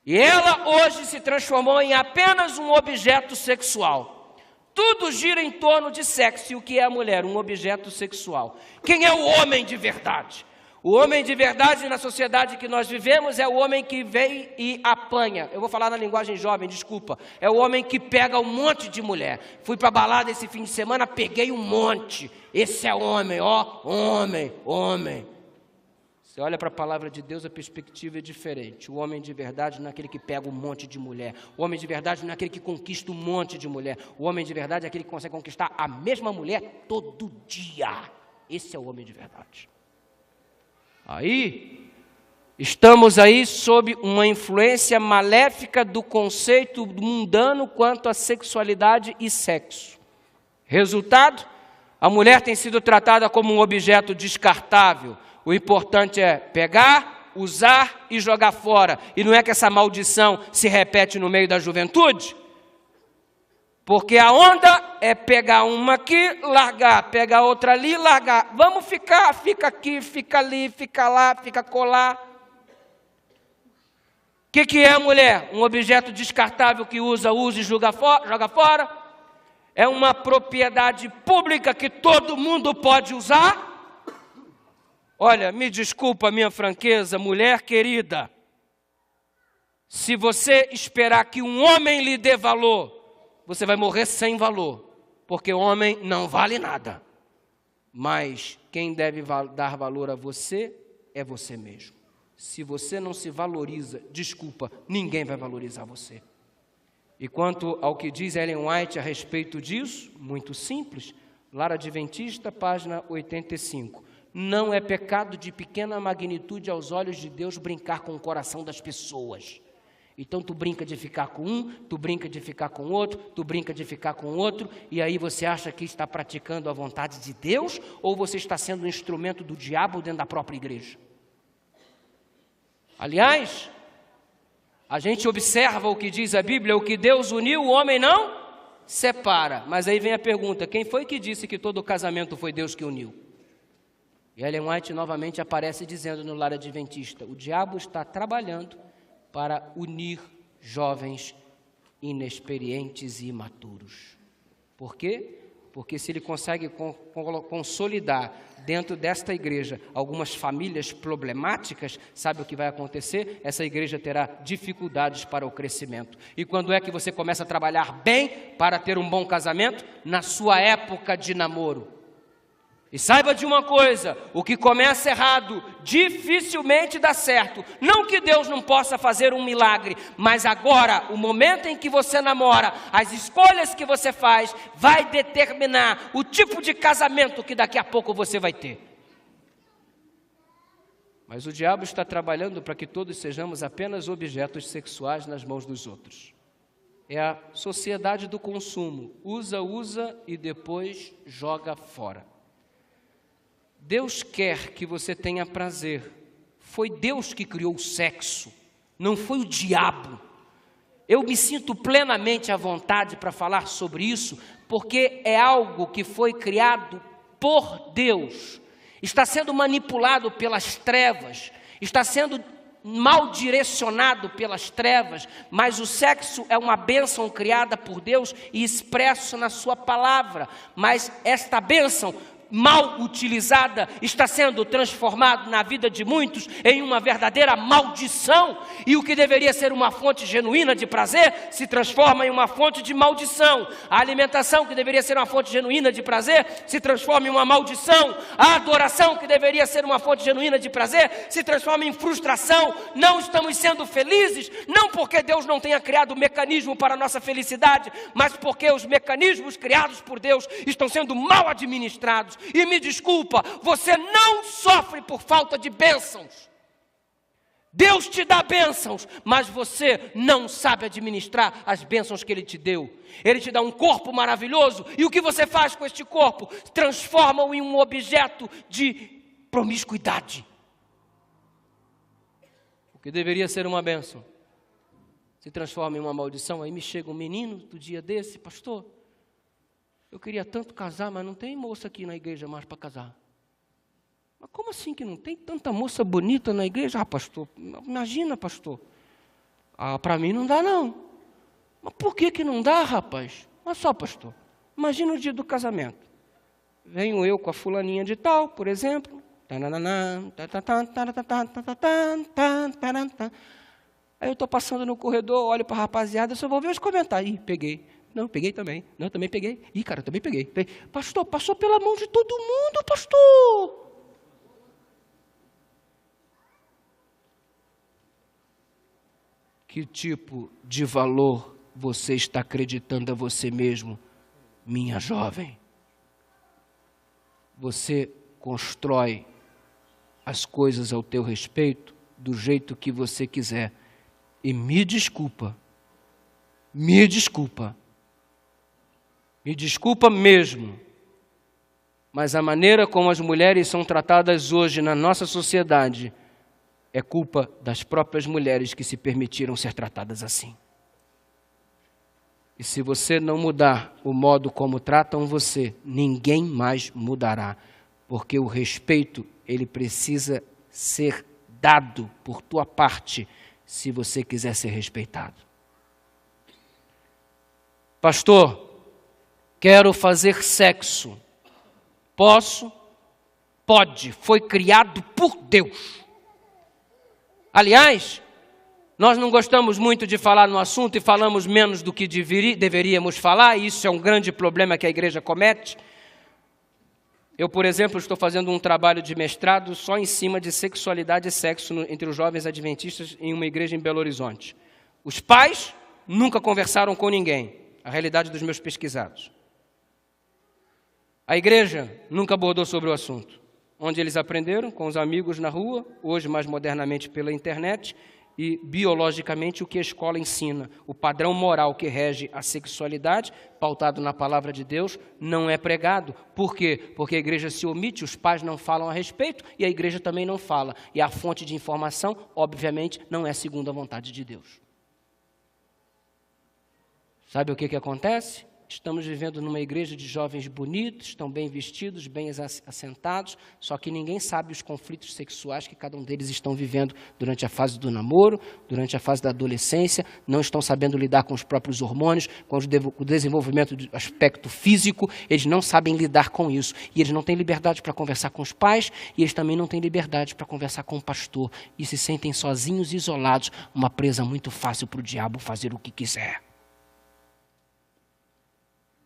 E ela hoje se transformou em apenas um objeto sexual. Tudo gira em torno de sexo. E o que é a mulher? Um objeto sexual. Quem é o homem de verdade? O homem de verdade na sociedade que nós vivemos é o homem que vem e apanha. Eu vou falar na linguagem jovem, desculpa. É o homem que pega um monte de mulher. Fui para a balada esse fim de semana, peguei um monte. Esse é homem, ó, homem. Você olha para a palavra de Deus, a perspectiva é diferente. O homem de verdade não é aquele que pega um monte de mulher. O homem de verdade não é aquele que conquista um monte de mulher. O homem de verdade é aquele que consegue conquistar a mesma mulher todo dia. Esse é o homem de verdade. Aí, estamos aí sob uma influência maléfica do conceito mundano quanto à sexualidade e sexo. Resultado, a mulher tem sido tratada como um objeto descartável. O importante é pegar, usar e jogar fora. E não é que essa maldição se repete no meio da juventude? Porque a onda é pegar uma aqui, largar, pegar outra ali, largar. Vamos ficar, fica aqui, fica ali, fica lá, fica colar. O que é a mulher? Um objeto descartável que usa e joga fora? É uma propriedade pública que todo mundo pode usar? Olha, me desculpa a minha franqueza, mulher querida. Se você esperar que um homem lhe dê valor, você vai morrer sem valor, porque o homem não vale nada. Mas quem deve dar valor a você é você mesmo. Se você não se valoriza, desculpa, ninguém vai valorizar você. E quanto ao que diz Ellen White a respeito disso, muito simples, Lar Adventista, página 85. Não é pecado de pequena magnitude aos olhos de Deus brincar com o coração das pessoas. Então tu brinca de ficar com um, tu brinca de ficar com outro, tu brinca de ficar com outro, e aí você acha que está praticando a vontade de Deus, ou você está sendo um instrumento do diabo dentro da própria igreja? Aliás, a gente observa o que diz a Bíblia: o que Deus uniu, o homem não separa. Mas aí vem a pergunta: quem foi que disse que todo casamento foi Deus que uniu? E Ellen White novamente aparece dizendo no Lar Adventista: o diabo está trabalhando para unir jovens inexperientes e imaturos. Por quê? Porque se ele consegue consolidar dentro desta igreja algumas famílias problemáticas, sabe o que vai acontecer? Essa igreja terá dificuldades para o crescimento. E quando é que você começa a trabalhar bem para ter um bom casamento? Na sua época de namoro. E saiba de uma coisa: o que começa errado dificilmente dá certo. Não que Deus não possa fazer um milagre, mas agora, o momento em que você namora, as escolhas que você faz, vai determinar o tipo de casamento que daqui a pouco você vai ter. Mas o diabo está trabalhando para que todos sejamos apenas objetos sexuais nas mãos dos outros. É a sociedade do consumo. Usa e depois joga fora. Deus quer que você tenha prazer. Foi Deus que criou o sexo, não foi o diabo. Eu me sinto plenamente à vontade para falar sobre isso, porque é algo que foi criado por Deus. Está sendo manipulado pelas trevas, está sendo mal direcionado pelas trevas, mas o sexo é uma bênção criada por Deus e expresso na sua palavra. Mas esta bênção mal utilizada, está sendo transformado na vida de muitos em uma verdadeira maldição. E o que deveria ser uma fonte genuína de prazer, se transforma em uma fonte de maldição. A alimentação, que deveria ser uma fonte genuína de prazer, se transforma em uma maldição. A adoração, que deveria ser uma fonte genuína de prazer, se transforma em frustração. Não estamos sendo felizes, não porque Deus não tenha criado mecanismo para a nossa felicidade, mas porque os mecanismos criados por Deus estão sendo mal administrados. E me desculpa, você não sofre por falta de bênçãos. Deus te dá bênçãos, mas você não sabe administrar as bênçãos que Ele te deu. Ele te dá um corpo maravilhoso, e o que você faz com este corpo? Transforma-o em um objeto de promiscuidade. O que deveria ser uma bênção se transforma em uma maldição. Aí me chega um menino do dia desse: pastor, eu queria tanto casar, mas não tem moça aqui na igreja mais para casar. Mas como assim que não tem tanta moça bonita na igreja? Ah, pastor, imagina, pastor. Ah, para mim não dá não. Mas por que não dá, rapaz? Olha só, pastor, imagina o dia do casamento. Venho eu com a fulaninha de tal, por exemplo. Aí eu estou passando no corredor, olho para a rapaziada, só vou ver os comentários. Ih, peguei. Não, peguei também. Não, também peguei. Ih, cara, também peguei. Pastor, passou pela mão de todo mundo, pastor. Que tipo de valor você está acreditando a você mesmo, minha jovem? Você constrói as coisas ao teu respeito do jeito que você quiser. E me desculpa mesmo, mas a maneira como as mulheres são tratadas hoje na nossa sociedade é culpa das próprias mulheres que se permitiram ser tratadas assim. E se você não mudar o modo como tratam você, ninguém mais mudará, porque o respeito, ele precisa ser dado por tua parte, se você quiser ser respeitado. Pastor, quero fazer sexo. Posso? Pode. Foi criado por Deus. Aliás, nós não gostamos muito de falar no assunto e falamos menos do que deveríamos falar, e isso é um grande problema que a igreja comete. Eu, por exemplo, estou fazendo um trabalho de mestrado só em cima de sexualidade e sexo entre os jovens adventistas em uma igreja em Belo Horizonte. Os pais nunca conversaram com ninguém, a realidade dos meus pesquisados. A igreja nunca abordou sobre o assunto. Onde eles aprenderam? Com os amigos na rua, hoje mais modernamente pela internet, e biologicamente o que a escola ensina. O padrão moral que rege a sexualidade, pautado na palavra de Deus, não é pregado. Por quê? Porque a igreja se omite, os pais não falam a respeito e a igreja também não fala. E a fonte de informação, obviamente, não é segundo a vontade de Deus. Sabe o que acontece? Estamos vivendo numa igreja de jovens bonitos, estão bem vestidos, bem assentados, só que ninguém sabe os conflitos sexuais que cada um deles estão vivendo durante a fase do namoro, durante a fase da adolescência, não estão sabendo lidar com os próprios hormônios, com o desenvolvimento do aspecto físico, eles não sabem lidar com isso. E eles não têm liberdade para conversar com os pais, e eles também não têm liberdade para conversar com o pastor, e se sentem sozinhos e isolados, uma presa muito fácil para o diabo fazer o que quiser.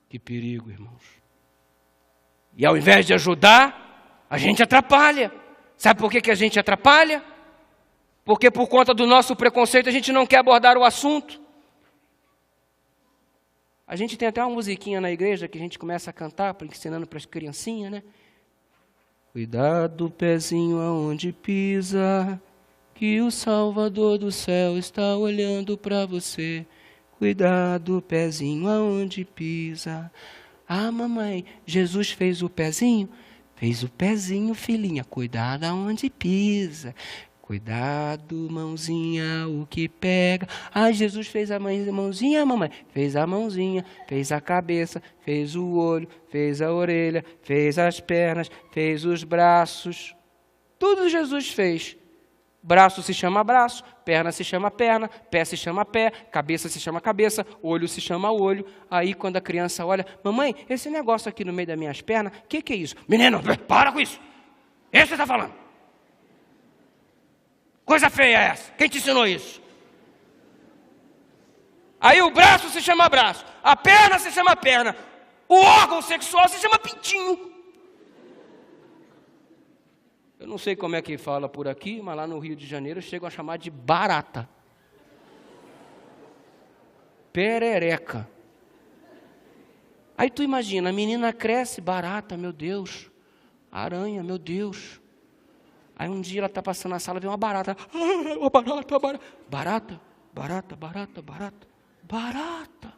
Que perigo, irmãos. E ao invés de ajudar, a gente atrapalha. Sabe por que a gente atrapalha? Porque por conta do nosso preconceito a gente não quer abordar o assunto. A gente tem até uma musiquinha na igreja que a gente começa a cantar, ensinando para as criancinhas, né? Cuidado, pezinho, aonde pisa, que o Salvador do céu está olhando para você. Cuidado, pezinho, aonde pisa. Ah, mamãe, Jesus fez o pezinho? Fez o pezinho, filhinha. Cuidado aonde pisa. Cuidado, mãozinha, o que pega. Ah, Jesus fez a mãozinha, mamãe. Fez a mãozinha, fez a cabeça, fez o olho, fez a orelha, fez as pernas, fez os braços. Tudo Jesus fez. Braço se chama braço, perna se chama perna, pé se chama pé, cabeça se chama cabeça, olho se chama olho. Aí quando a criança olha, mamãe, esse negócio aqui no meio das minhas pernas, o que é isso? Menino, para com isso. Esse você está falando. Coisa feia é essa. Quem te ensinou isso? Aí o braço se chama braço, a perna se chama perna, o órgão sexual se chama pintinho. Eu não sei como é que fala por aqui, mas lá no Rio de Janeiro chegam a chamar de barata. Perereca. Aí tu imagina, a menina cresce, barata, meu Deus. Aranha, meu Deus. Aí um dia ela está passando na sala, vê uma barata. Uma barata, barata. Barata, barata, barata, barata. Barata.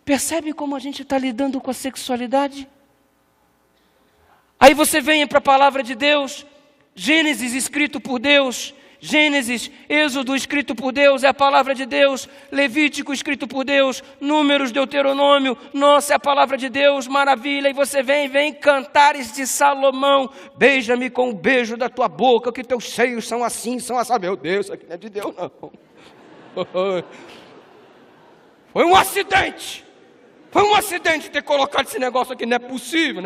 Percebe como a gente está lidando com a sexualidade? Aí você vem para a palavra de Deus, Gênesis escrito por Deus, Gênesis, Êxodo escrito por Deus, é a palavra de Deus, Levítico escrito por Deus, Números, Deuteronômio, nossa, é a palavra de Deus, maravilha. E você vem Cantares de Salomão, beija-me com o beijo da tua boca, que teus seios são assim, meu Deus, isso aqui não é de Deus não. Foi um acidente ter colocado esse negócio aqui, não é possível.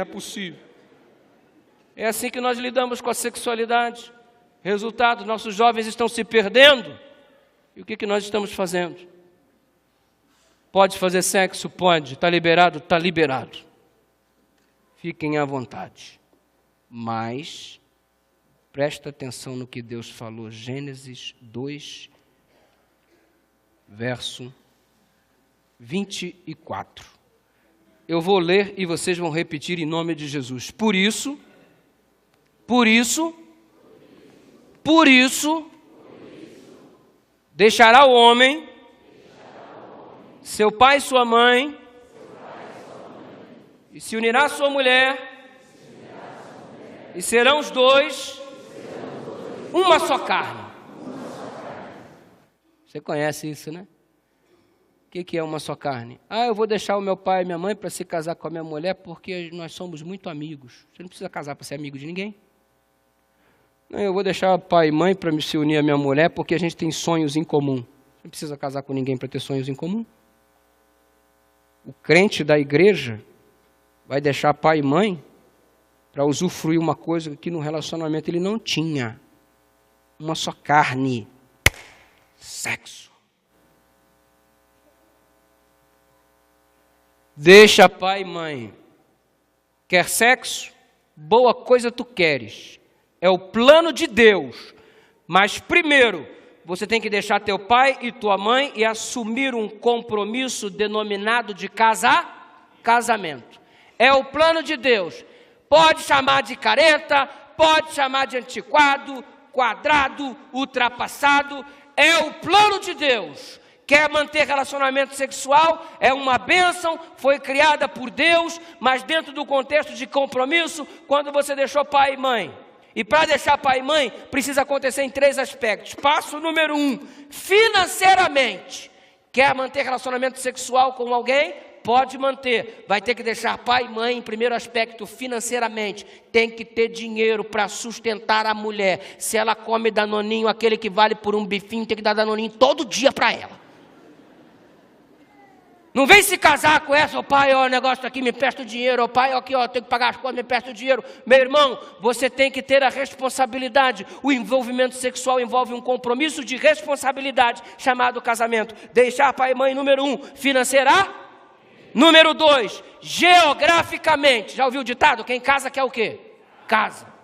É assim que nós lidamos com a sexualidade. Resultado, nossos jovens estão se perdendo. E o que nós estamos fazendo? Pode fazer sexo? Pode. Está liberado? Está liberado. Fiquem à vontade. Mas, presta atenção no que Deus falou. Gênesis 2, verso 24. Eu vou ler e vocês vão repetir em nome de Jesus. Por isso, deixará o homem, seu pai e sua mãe, e se unirá à sua mulher, e serão os dois uma só carne. Você conhece isso, né? O que é uma só carne? Eu vou deixar o meu pai e minha mãe para se casar com a minha mulher porque nós somos muito amigos. Você não precisa casar para ser amigo de ninguém. Eu vou deixar pai e mãe para me se unir à minha mulher porque a gente tem sonhos em comum. Você não precisa casar com ninguém para ter sonhos em comum. O crente da igreja vai deixar pai e mãe para usufruir uma coisa que no relacionamento ele não tinha. Uma só carne. Sexo. Deixa pai e mãe. Quer sexo? Boa coisa tu queres. É o plano de Deus. Mas primeiro, você tem que deixar teu pai e tua mãe e assumir um compromisso denominado de casamento. É o plano de Deus. Pode chamar de careta, pode chamar de antiquado, quadrado, ultrapassado. É o plano de Deus. Quer manter relacionamento sexual? É uma bênção, foi criada por Deus, mas dentro do contexto de compromisso, quando você deixou pai e mãe. E para deixar pai e mãe, precisa acontecer em 3 aspectos. Passo número 1, financeiramente. Quer manter relacionamento sexual com alguém? Pode manter. Vai ter que deixar pai e mãe em primeiro aspecto, financeiramente. Tem que ter dinheiro para sustentar a mulher. Se ela come danoninho, aquele que vale por um bifinho, tem que dar danoninho todo dia para ela. Não vem se casar com essa, pai, o negócio aqui, me presta o dinheiro, pai, aqui, tenho que pagar as contas, me presta o dinheiro. Meu irmão, você tem que ter a responsabilidade. O envolvimento sexual envolve um compromisso de responsabilidade, chamado casamento. Deixar pai e mãe, número 1, financeira. Número 2, geograficamente. Já ouviu o ditado? Quem casa quer o quê? Casa.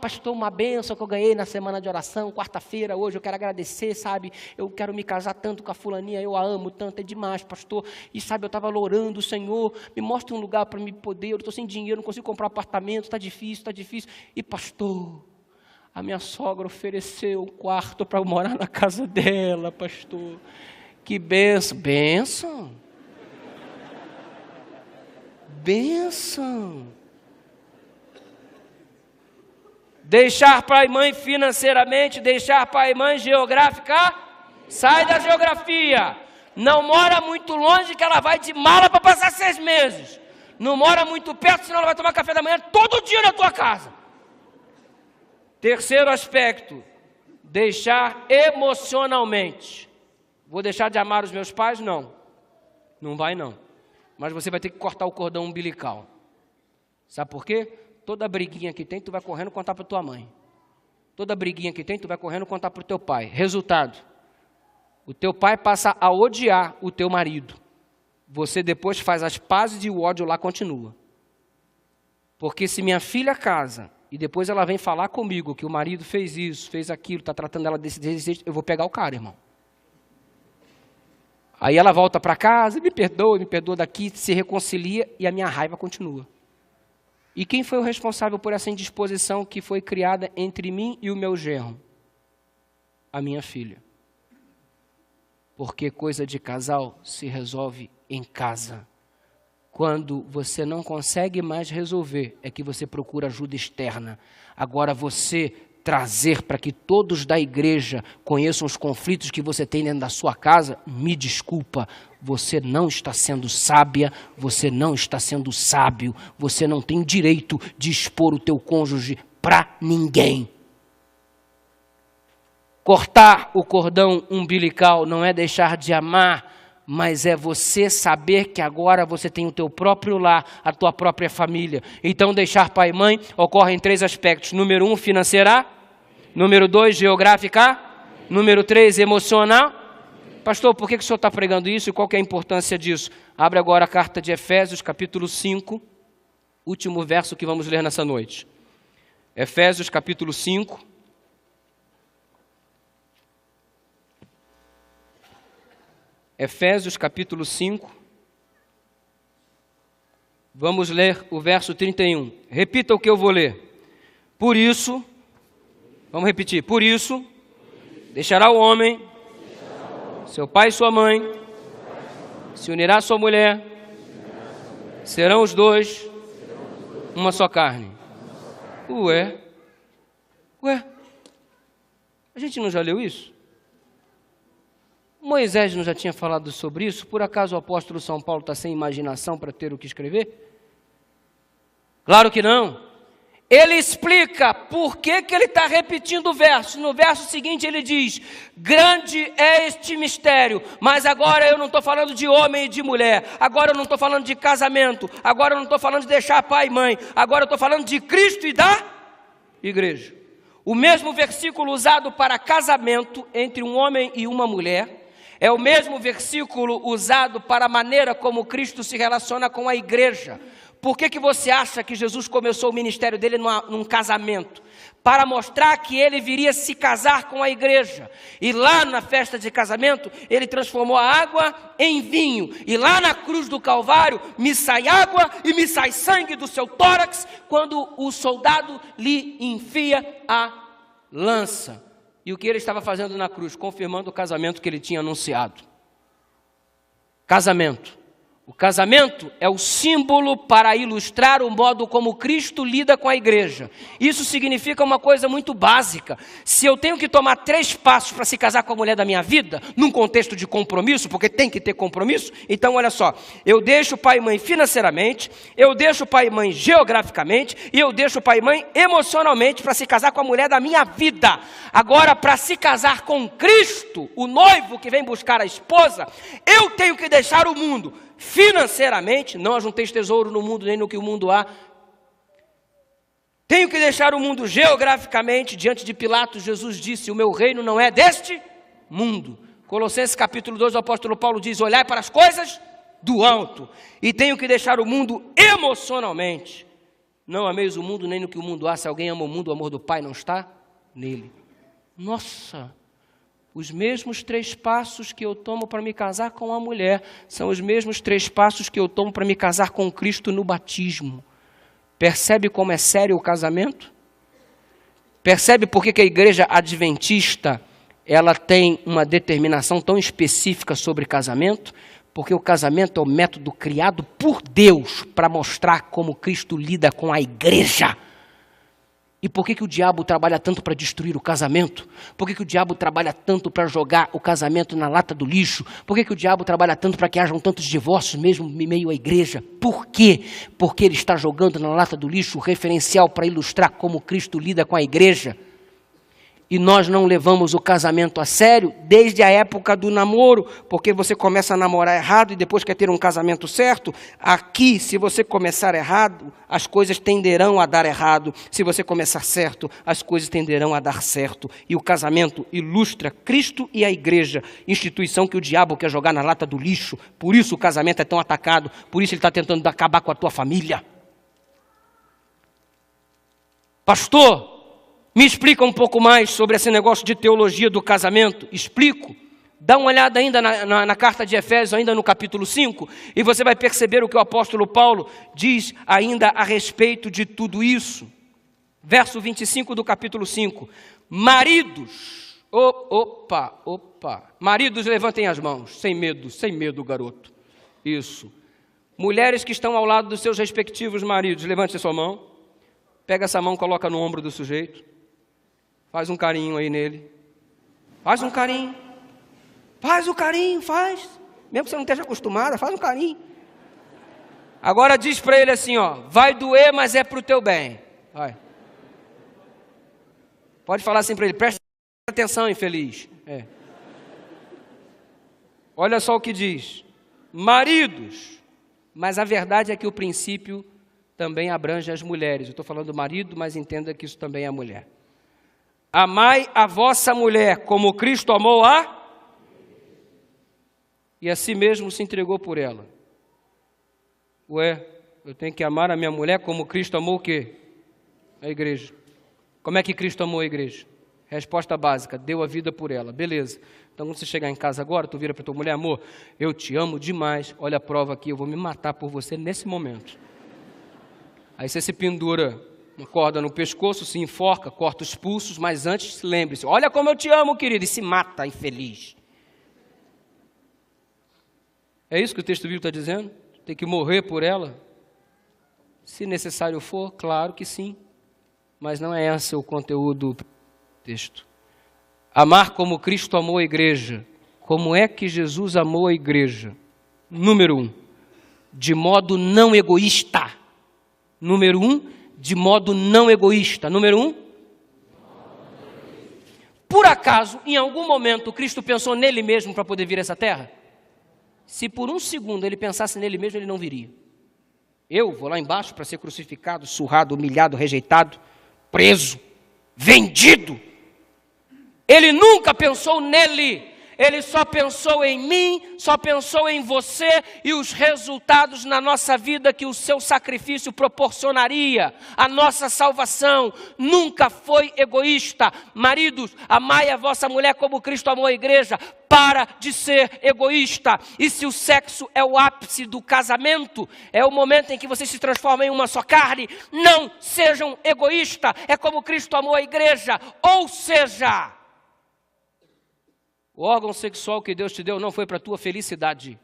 Pastor, uma bênção que eu ganhei na semana de oração, quarta-feira, hoje eu quero agradecer, sabe? Eu quero me casar tanto com a fulaninha, eu a amo tanto, é demais, pastor. E sabe, eu estava orando, o Senhor, me mostra um lugar para me poder, eu estou sem dinheiro, não consigo comprar apartamento, está difícil. E pastor, a minha sogra ofereceu um quarto para eu morar na casa dela, pastor. Que bênção. Bênção. Deixar pai e mãe financeiramente, deixar pai e mãe geográfica, sai da geografia. Não mora muito longe que ela vai de mala para passar 6 meses. Não mora muito perto, senão ela vai tomar café da manhã todo dia na tua casa. Terceiro aspecto, deixar emocionalmente. Vou deixar de amar os meus pais? Não. Não vai não. Mas você vai ter que cortar o cordão umbilical. Sabe por quê? Toda briguinha que tem, tu vai correndo contar para tua mãe. Toda briguinha que tem, tu vai correndo contar para o teu pai. Resultado, o teu pai passa a odiar o teu marido. Você depois faz as pazes e o ódio lá continua. Porque se minha filha casa e depois ela vem falar comigo que o marido fez isso, fez aquilo, está tratando ela desse jeito, eu vou pegar o cara, irmão. Aí ela volta para casa, me perdoa daqui, se reconcilia e a minha raiva continua. E quem foi o responsável por essa indisposição que foi criada entre mim e o meu genro? A minha filha. Porque coisa de casal se resolve em casa. Quando você não consegue mais resolver, é que você procura ajuda externa. Agora você trazer para que todos da igreja conheçam os conflitos que você tem dentro da sua casa, me desculpa, você não está sendo sábia, você não está sendo sábio, você não tem direito de expor o teu cônjuge para ninguém. Cortar o cordão umbilical não é deixar de amar, mas é você saber que agora você tem o teu próprio lar, a tua própria família. Então deixar pai e mãe ocorre em 3 aspectos. Número 1, financeira. Número 2, geográfica. Número 3, emocional. Pastor, por que o senhor está pregando isso e qual que é a importância disso? Abre agora a carta de Efésios, capítulo 5, último verso que vamos ler nessa noite. Efésios, capítulo 5. Efésios capítulo 5, vamos ler o verso 31. Repita o que eu vou ler. Por isso, vamos repetir. Por isso, deixará o homem, seu pai e sua mãe, se unirá à sua mulher, serão os dois uma só carne. Ué, a gente não já leu isso? Moisés não já tinha falado sobre isso? Por acaso o apóstolo São Paulo está sem imaginação para ter o que escrever? Claro que não. Ele explica por que ele está repetindo o verso. No verso seguinte ele diz, grande é este mistério, mas agora eu não estou falando de homem e de mulher, agora eu não estou falando de casamento, agora eu não estou falando de deixar pai e mãe, agora eu estou falando de Cristo e da igreja. O mesmo versículo usado para casamento entre um homem e uma mulher, é o mesmo versículo usado para a maneira como Cristo se relaciona com a igreja. Por que você acha que Jesus começou o ministério dele num casamento? Para mostrar que ele viria se casar com a igreja. E lá na festa de casamento, ele transformou a água em vinho. E lá na cruz do Calvário, me sai água e me sai sangue do seu tórax, quando o soldado lhe enfia a lança. E o que ele estava fazendo na cruz? Confirmando o casamento que ele tinha anunciado. Casamento. O casamento é o símbolo para ilustrar o modo como Cristo lida com a igreja. Isso significa uma coisa muito básica. Se eu tenho que tomar 3 passos para se casar com a mulher da minha vida, num contexto de compromisso, porque tem que ter compromisso, então olha só, eu deixo pai e mãe financeiramente, eu deixo pai e mãe geograficamente, e eu deixo pai e mãe emocionalmente para se casar com a mulher da minha vida. Agora, para se casar com Cristo, o noivo que vem buscar a esposa, eu tenho que deixar o mundo financeiramente, não ajunteis tesouro no mundo, nem no que o mundo há. Tenho que deixar o mundo geograficamente. Diante de Pilatos, Jesus disse, o meu reino não é deste mundo. Colossenses capítulo 2, o apóstolo Paulo diz, olhai para as coisas do alto. E tenho que deixar o mundo emocionalmente. Não ameis o mundo, nem no que o mundo há. Se alguém ama o mundo, o amor do Pai não está nele. Nossa! Os mesmos 3 passos que eu tomo para me casar com a mulher são os mesmos 3 passos que eu tomo para me casar com Cristo no batismo. Percebe como é sério o casamento? Percebe por que a igreja adventista ela tem uma determinação tão específica sobre casamento? Porque o casamento é o método criado por Deus para mostrar como Cristo lida com a igreja. E por que o diabo trabalha tanto para destruir o casamento? Por que o diabo trabalha tanto para jogar o casamento na lata do lixo? Por que o diabo trabalha tanto para que hajam tantos divórcios mesmo em meio à igreja? Por quê? Porque ele está jogando na lata do lixo o referencial para ilustrar como Cristo lida com a igreja. E nós não levamos o casamento a sério desde a época do namoro, porque você começa a namorar errado e depois quer ter um casamento certo. Aqui, se você começar errado, as coisas tenderão a dar errado. Se você começar certo, as coisas tenderão a dar certo. E o casamento ilustra Cristo e a igreja, instituição que o diabo quer jogar na lata do lixo. Por isso o casamento é tão atacado, por isso ele está tentando acabar com a tua família. Pastor, me explica um pouco mais sobre esse negócio de teologia do casamento. Explico. Dá uma olhada ainda na carta de Efésios, ainda no capítulo 5, e você vai perceber o que o apóstolo Paulo diz ainda a respeito de tudo isso. Verso 25 do capítulo 5. Maridos, maridos, levantem as mãos, sem medo, garoto. Isso. Mulheres que estão ao lado dos seus respectivos maridos, levante a sua mão. Pega essa mão, coloca no ombro do sujeito. Faz um carinho aí nele. Faz um carinho. Faz o carinho, faz. Mesmo que você não esteja acostumada, faz um carinho. Agora diz para ele assim, ó. Vai doer, mas é para o teu bem. Vai. Pode falar assim para ele. Presta atenção, infeliz. Olha só o que diz. Maridos. Mas a verdade é que o princípio também abrange as mulheres. Eu estou falando do marido, mas entenda que isso também é a mulher. Amai a vossa mulher como Cristo amou e a si mesmo se entregou por ela. Ué, eu tenho que amar a minha mulher como Cristo amou o quê? A igreja. Como é que Cristo amou a igreja? Resposta básica, deu a vida por ela. Beleza. Então quando você chegar em casa agora, tu vira para tua mulher, amor, eu te amo demais, olha a prova aqui, eu vou me matar por você nesse momento. Aí você se pendura uma corda no pescoço, se enforca, corta os pulsos, mas antes lembre-se, olha como eu te amo, querido, e se mata, infeliz. É isso que o texto bíblico está dizendo? Tem que morrer por ela? Se necessário for, claro que sim, mas não é esse o conteúdo do texto. Amar como Cristo amou a igreja. Como é que Jesus amou a igreja? Número 1, de modo não egoísta. Número 1, de modo não egoísta. Número 1. Por acaso, em algum momento, Cristo pensou nele mesmo para poder vir a essa terra? Se por um segundo ele pensasse nele mesmo, ele não viria. Eu vou lá embaixo para ser crucificado, surrado, humilhado, rejeitado, preso, vendido. Ele nunca pensou nele. Ele só pensou em mim, só pensou em você e os resultados na nossa vida que o seu sacrifício proporcionaria. A nossa salvação nunca foi egoísta. Maridos, amai a vossa mulher como Cristo amou a igreja. Para de ser egoísta. E se o sexo é o ápice do casamento, é o momento em que você se transforma em uma só carne, não sejam egoístas. É como Cristo amou a igreja. Ou seja, o órgão sexual que Deus te deu não foi para a tua felicidade.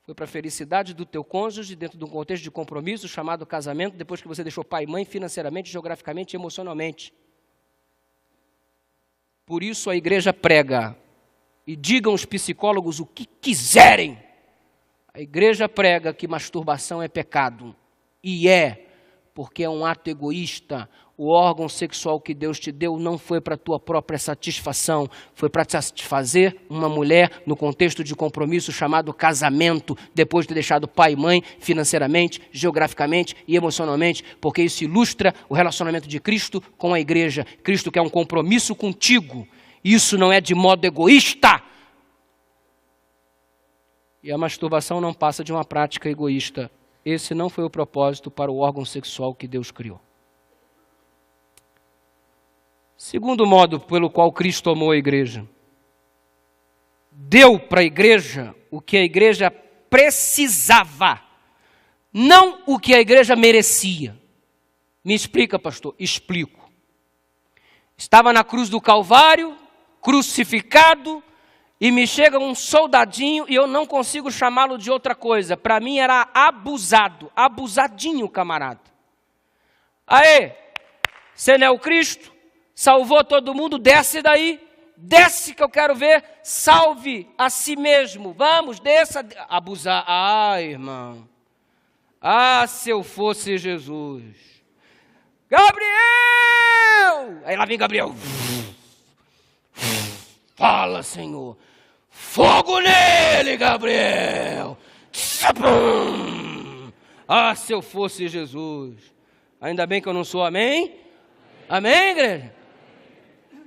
Foi para a felicidade do teu cônjuge dentro de um contexto de compromisso chamado casamento, depois que você deixou pai e mãe financeiramente, geograficamente e emocionalmente. Por isso a igreja prega, e digam os psicólogos o que quiserem, a igreja prega que masturbação é pecado. E é, porque é um ato egoísta. O órgão sexual que Deus te deu não foi para a tua própria satisfação, foi para satisfazer uma mulher no contexto de compromisso chamado casamento, depois de ter deixado pai e mãe financeiramente, geograficamente e emocionalmente, porque isso ilustra o relacionamento de Cristo com a igreja. Cristo quer um compromisso contigo, isso não é de modo egoísta. E a masturbação não passa de uma prática egoísta. Esse não foi o propósito para o órgão sexual que Deus criou. Segundo modo pelo qual Cristo amou a igreja. Deu para a igreja o que a igreja precisava, não o que a igreja merecia. Me explica, pastor? Explico. Estava na cruz do Calvário, crucificado, e me chega um soldadinho e eu não consigo chamá-lo de outra coisa. Para mim era abusado, abusadinho, camarada. Aê, você não é o Cristo? Salvou todo mundo, desce daí, desce que eu quero ver, salve a si mesmo, vamos, desça, abusar, irmão, se eu fosse Jesus, Gabriel, aí lá vem Gabriel, Fala, Senhor. Fogo nele, Gabriel. Ah, se eu fosse Jesus. Ainda bem que eu não sou, amém? Amém, igreja?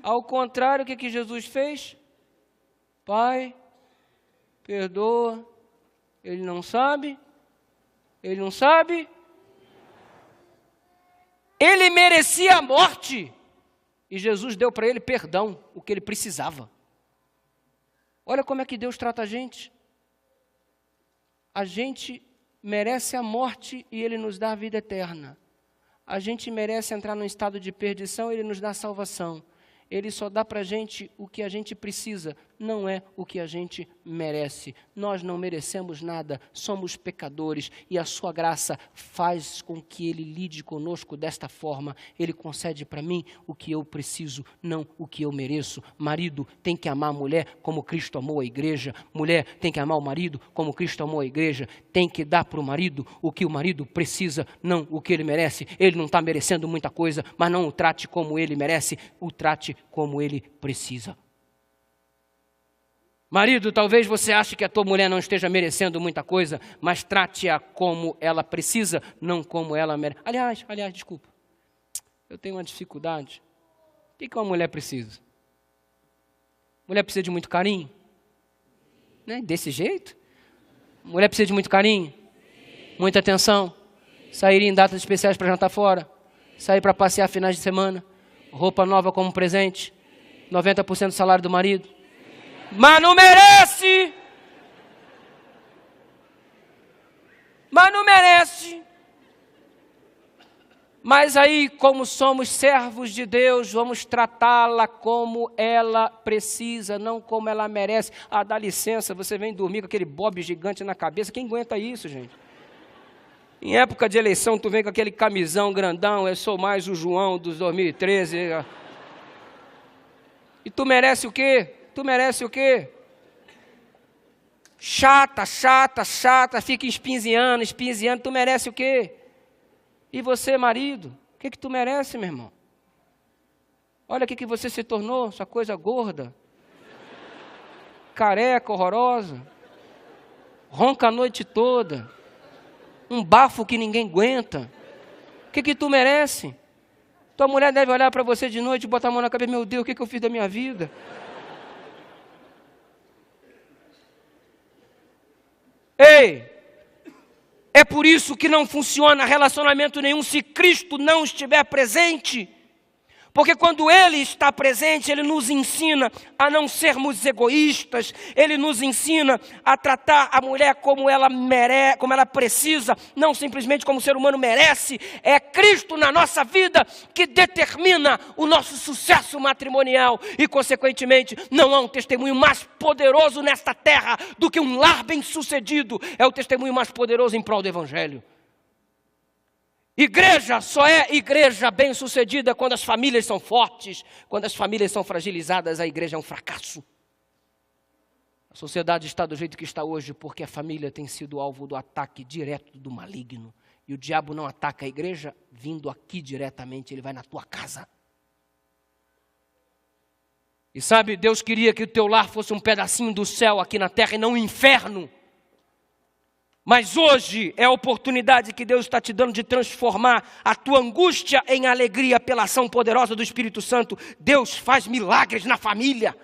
Ao contrário, o que Jesus fez? Pai, perdoa. Ele não sabe. Ele não sabe. Ele merecia a morte. E Jesus deu para ele perdão, o que ele precisava. Olha como é que Deus trata a gente. A gente merece a morte e Ele nos dá a vida eterna. A gente merece entrar num estado de perdição e Ele nos dá a salvação. Ele só dá para a gente o que a gente precisa, não é o que a gente merece. Nós não merecemos nada, somos pecadores e a sua graça faz com que Ele lide conosco desta forma. Ele concede para mim o que eu preciso, não o que eu mereço. Marido tem que amar a mulher como Cristo amou a igreja. Mulher tem que amar o marido como Cristo amou a igreja. Tem que dar para o marido o que o marido precisa, não o que ele merece. Ele não está merecendo muita coisa, mas não o trate como ele merece, o trate como ele precisa. Marido, talvez você ache que a tua mulher não esteja merecendo muita coisa, mas trate-a como ela precisa, não como ela merece. Aliás, desculpa, eu tenho uma dificuldade. O que uma mulher precisa? Mulher precisa de muito carinho? Né? Desse jeito? Mulher precisa de muito carinho? Muita atenção? Sair em datas especiais para jantar fora? Sair para passear finais de semana? Roupa nova como presente, 90% do salário do marido. Mas não merece! Mas não merece! Mas aí, como somos servos de Deus, vamos tratá-la como ela precisa, não como ela merece. Ah, dá licença, você vem dormir com aquele bob gigante na cabeça. Quem aguenta isso, gente? Em época de eleição, tu vem com aquele camisão grandão, eu sou mais o João dos 2013. E tu merece o quê? Tu merece o quê? Chata, fica espinziando, tu merece o quê? E você, marido, o que tu merece, meu irmão? Olha o que você se tornou, sua coisa gorda, careca, horrorosa, ronca a noite toda, um bafo que ninguém aguenta. O que tu merece? Tua mulher deve olhar para você de noite e botar a mão na cabeça. Meu Deus, o que eu fiz da minha vida? Ei, é por isso que não funciona relacionamento nenhum se Cristo não estiver presente. Porque quando Ele está presente, Ele nos ensina a não sermos egoístas, Ele nos ensina a tratar a mulher como ela merece, como ela precisa, não simplesmente como o ser humano merece. É Cristo na nossa vida que determina o nosso sucesso matrimonial e, consequentemente, não há um testemunho mais poderoso nesta terra do que um lar bem-sucedido. É o testemunho mais poderoso em prol do Evangelho. Igreja só é igreja bem-sucedida quando as famílias são fortes. Quando as famílias são fragilizadas, a igreja é um fracasso. A sociedade está do jeito que está hoje porque a família tem sido alvo do ataque direto do maligno. E o diabo não ataca a igreja vindo aqui diretamente, ele vai na tua casa. E sabe, Deus queria que o teu lar fosse um pedacinho do céu aqui na terra e não um inferno. Mas hoje é a oportunidade que Deus está te dando de transformar a tua angústia em alegria pela ação poderosa do Espírito Santo. Deus faz milagres na família.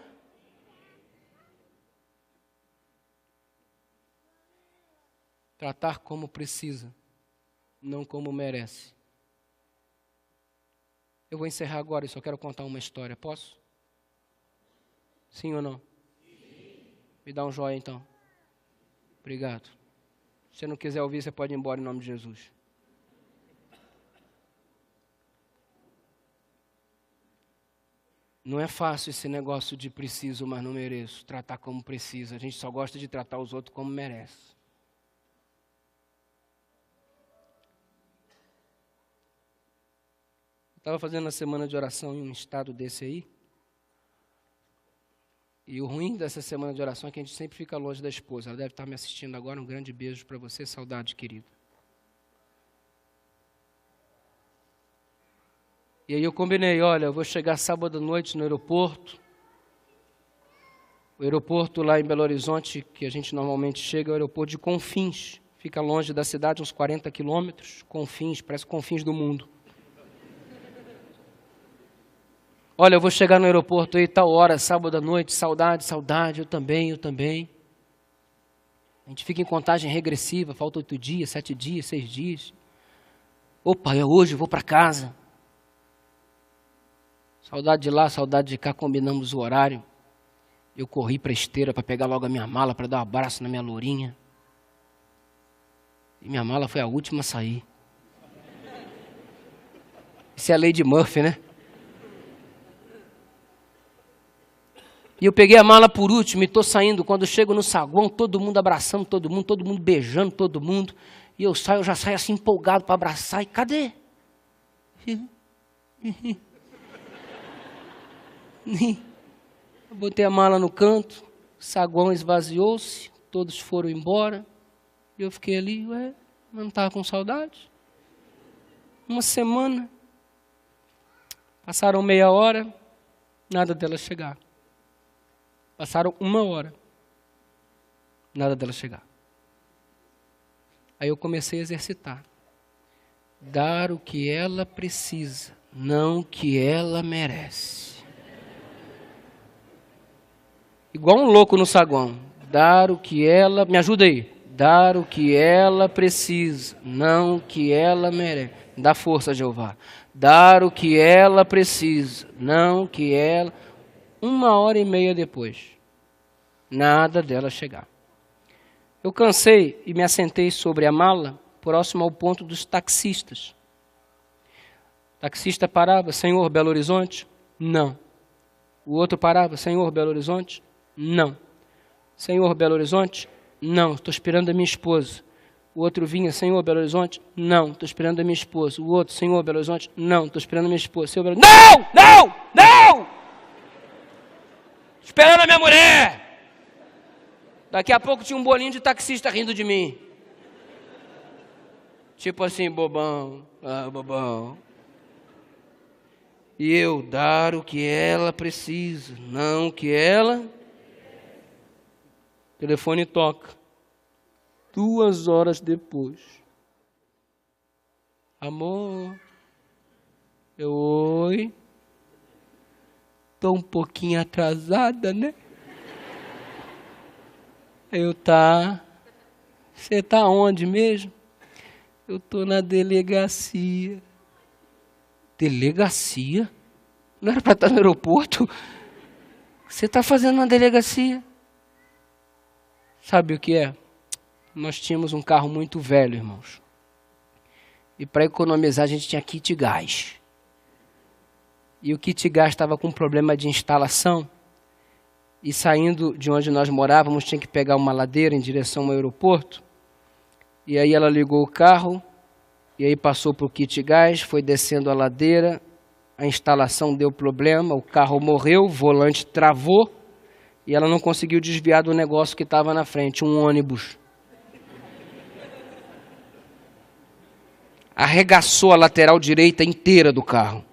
Tratar como precisa, não como merece. Eu vou encerrar agora e só quero contar uma história. Posso? Sim ou não? Sim. Me dá um joia então. Obrigado. Se você não quiser ouvir, você pode ir embora em nome de Jesus. Não é fácil esse negócio de preciso, mas não mereço. Tratar como precisa. A gente só gosta de tratar os outros como merece. Eu estava fazendo a semana de oração em um estado desse aí. E o ruim dessa semana de oração é que a gente sempre fica longe da esposa. Ela deve estar me assistindo agora. Um grande beijo para você. Saudade, querido. E aí eu combinei, olha, eu vou chegar sábado à noite no aeroporto. O aeroporto lá em Belo Horizonte, que a gente normalmente chega, é o aeroporto de Confins. Fica longe da cidade, uns 40 quilômetros. Confins, parece Confins do mundo. Olha, eu vou chegar no aeroporto aí tal hora, sábado à noite, saudade, saudade, eu também. A gente fica em contagem regressiva, falta 8 dias, 7 dias, 6 dias. Opa, é hoje, eu vou para casa. Saudade de lá, saudade de cá, combinamos o horário. Eu corri para a esteira para pegar logo a minha mala, para dar um abraço na minha lourinha. E minha mala foi a última a sair. Isso é a lei de Murphy, né? E eu peguei a mala por último e estou saindo. Quando eu chego no saguão, todo mundo abraçando todo mundo beijando todo mundo. E eu já saio assim empolgado para abraçar. E cadê? Eu botei a mala no canto, o saguão esvaziou-se, todos foram embora. E eu fiquei ali, mas não estava com saudade? Uma semana. Passaram meia hora, nada dela chegar. Passaram 1 hora, nada dela chegar. Aí eu comecei a exercitar. Dar o que ela precisa, não o que ela merece. Igual um louco no saguão. Dar o que ela... Me ajuda aí. Dar o que ela precisa, não o que ela merece. Dá força, Jeová. Dar o que ela precisa, não o que ela... 1h30 depois, nada dela chegar. Eu cansei e me assentei sobre a mala, próximo ao ponto dos taxistas. O taxista parava, Senhor, Belo Horizonte? Não. O outro parava, Senhor, Belo Horizonte? Não. Senhor, Belo Horizonte? Não, estou esperando a minha esposa. O outro vinha, Senhor, Belo Horizonte? Não, estou esperando a minha esposa. O outro, Senhor, Belo Horizonte? Não, estou esperando a minha esposa. Senhor, Belo... Não! Esperando a minha mulher! Daqui a pouco tinha um bolinho de taxista rindo de mim. Tipo assim, bobão, bobão. E eu dar o que ela precisa, não o que ela... O telefone toca. 2 horas depois. Amor. Oi. Estou um pouquinho atrasada, né? Você tá onde mesmo? Eu estou na delegacia. Delegacia? Não era para estar no aeroporto? O que você está fazendo na delegacia? Sabe o que é? Nós tínhamos um carro muito velho, irmãos. E para economizar a gente tinha kit gás. E o kit gás estava com problema de instalação. E saindo de onde nós morávamos, tinha que pegar uma ladeira em direção ao aeroporto. E aí ela ligou o carro. E aí passou para o kit gás, foi descendo a ladeira. A instalação deu problema, o carro morreu, o volante travou. E ela não conseguiu desviar do negócio que estava na frente, um ônibus. Arregaçou a lateral direita inteira do carro.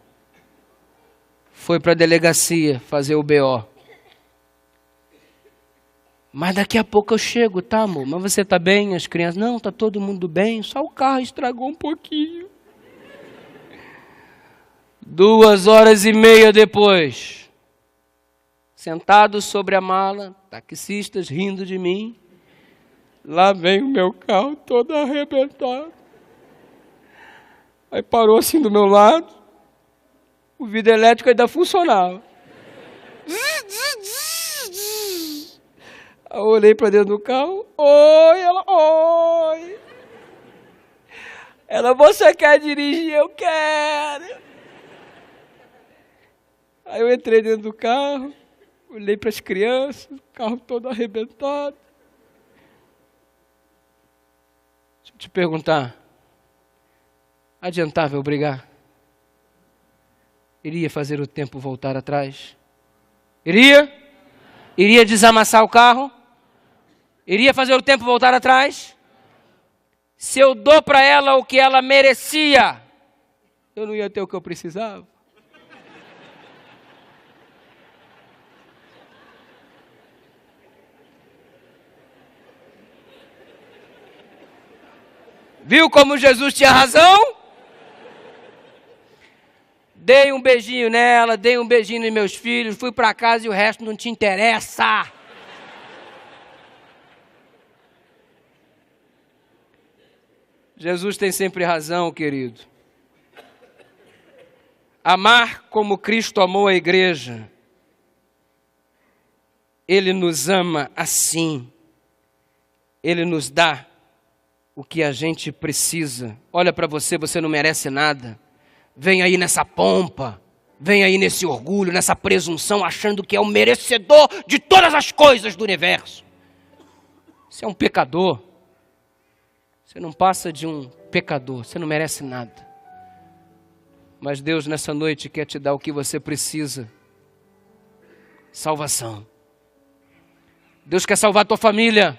Foi para a delegacia fazer o BO. Mas daqui a pouco eu chego, tá, amor? Mas você tá bem? As crianças? Não, tá todo mundo bem, só o carro estragou um pouquinho. 2h30 depois, sentado sobre a mala, taxistas rindo de mim. Lá vem o meu carro todo arrebentado. Aí parou assim do meu lado, o vidro elétrico ainda funcionava. Aí eu olhei para dentro do carro, oi. Ela, você quer dirigir? Eu quero. Aí eu entrei dentro do carro, olhei para as crianças, o carro todo arrebentado. Deixa eu te perguntar, adiantava eu brigar? Iria fazer o tempo voltar atrás? Iria? Iria desamassar o carro? Iria fazer o tempo voltar atrás? Se eu dou para ela o que ela merecia, eu não ia ter o que eu precisava? Viu como Jesus tinha razão? Dei um beijinho nela, dei um beijinho nos meus filhos, fui para casa e o resto não te interessa. Jesus tem sempre razão, querido. Amar como Cristo amou a igreja. Ele nos ama assim. Ele nos dá o que a gente precisa. Olha para você, você não merece nada. Vem aí nessa pompa, vem aí nesse orgulho, nessa presunção, achando que é o merecedor de todas as coisas do universo. Você é um pecador. Você não passa de um pecador, você não merece nada. Mas Deus nessa noite quer te dar o que você precisa. Salvação. Deus quer salvar a tua família.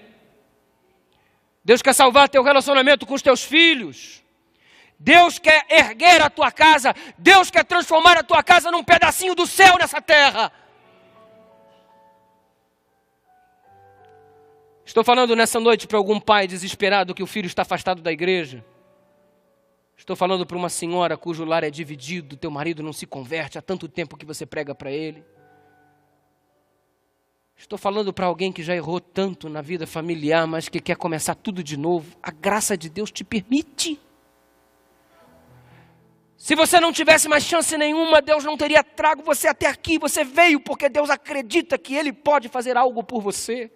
Deus quer salvar teu relacionamento com os teus filhos. Deus quer erguer a tua casa. Deus quer transformar a tua casa num pedacinho do céu nessa terra. Estou falando nessa noite para algum pai desesperado que o filho está afastado da igreja. Estou falando para uma senhora cujo lar é dividido, teu marido não se converte há tanto tempo que você prega para ele. Estou falando para alguém que já errou tanto na vida familiar, mas que quer começar tudo de novo. A graça de Deus te permite. Se você não tivesse mais chance nenhuma, Deus não teria trago você até aqui. Você veio porque Deus acredita que Ele pode fazer algo por você.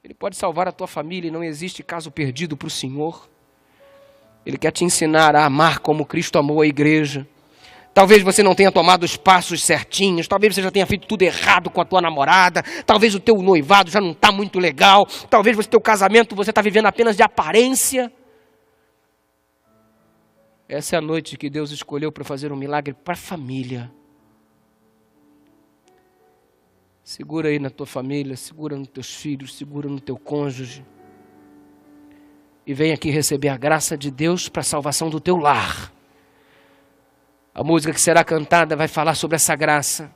Ele pode salvar a tua família e não existe caso perdido para o Senhor. Ele quer te ensinar a amar como Cristo amou a igreja. Talvez você não tenha tomado os passos certinhos, talvez você já tenha feito tudo errado com a tua namorada, talvez o teu noivado já não está muito legal, talvez o teu casamento você está vivendo apenas de aparência. Essa é a noite que Deus escolheu para fazer um milagre para a família. Segura aí na tua família, segura nos teus filhos, segura no teu cônjuge. E vem aqui receber a graça de Deus para a salvação do teu lar. A música que será cantada vai falar sobre essa graça.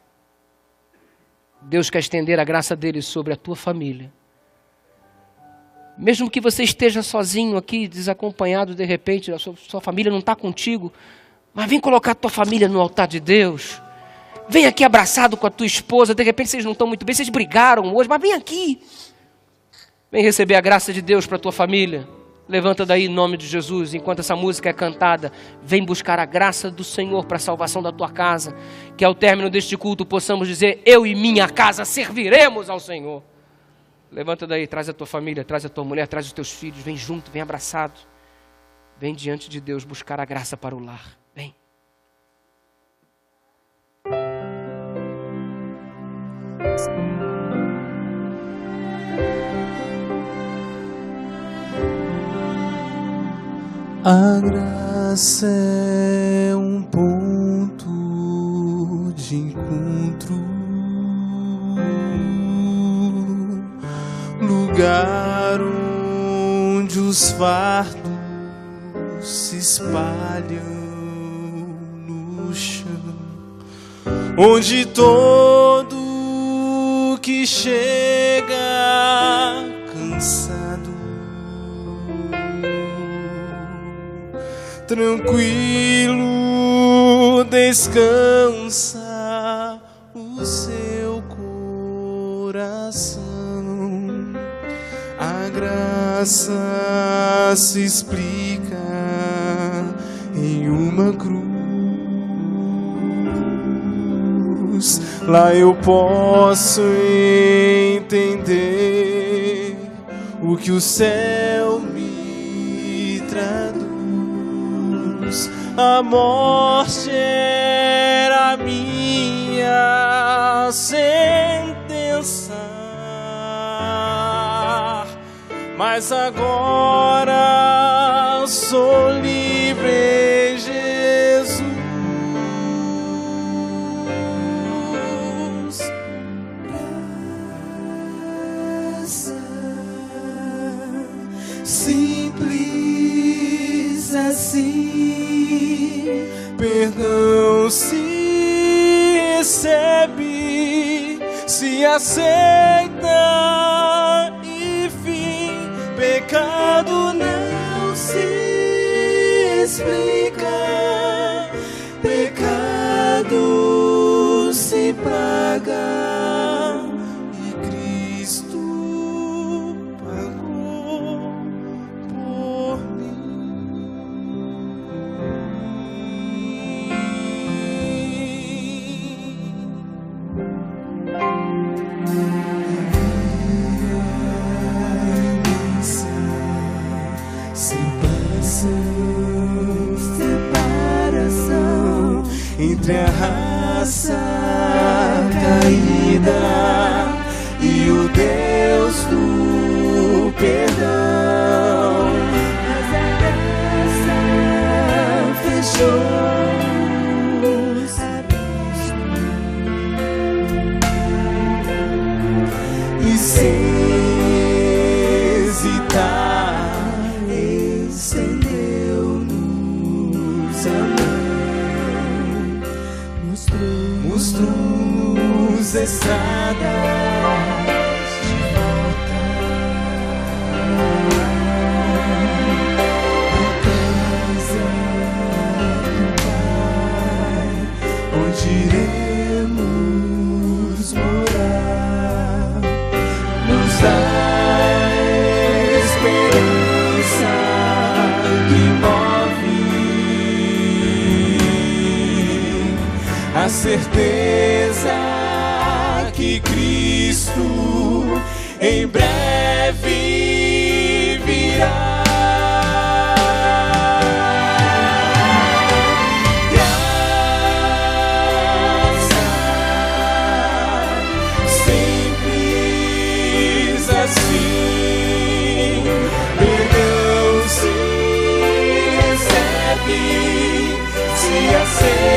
Deus quer estender a graça dele sobre a tua família. Mesmo que você esteja sozinho aqui, desacompanhado de repente, a sua família não está contigo, mas vem colocar a tua família no altar de Deus. Vem aqui abraçado com a tua esposa, de repente vocês não estão muito bem, vocês brigaram hoje, mas vem aqui. Vem receber a graça de Deus para a tua família. Levanta daí em nome de Jesus, enquanto essa música é cantada, vem buscar a graça do Senhor para a salvação da tua casa. Que ao término deste culto possamos dizer, eu e minha casa serviremos ao Senhor. Levanta daí, traz a tua família, traz a tua mulher, traz os teus filhos, vem junto, vem abraçado. Vem diante de Deus buscar a graça para o lar. Vem. A graça é um ponto de encontro, lugar onde os fardos se espalham no chão, onde todo que chega cansado, tranquilo, descansa o seu coração. A graça se explica em uma cruz. Lá eu posso entender o que o céu me traduz. A morte era a minha sentença, mas agora sou livre em Jesus. Graça simples assim, perdão se recebe, se aceita, e fim, pecado não se explica, pecado se paga e Cristo pagou por separação entre a raça caída e o Deus do perdão. Mas a graça fechou os abismos e sem hesitar estendeu-nos a mão, mostrou-nos estradas de volta à casa do Pai, onde iremos morar. Nos dá esperança que move, a certeza que Cristo em breve virá. Graça simples assim, perdão se recebe, se aceita.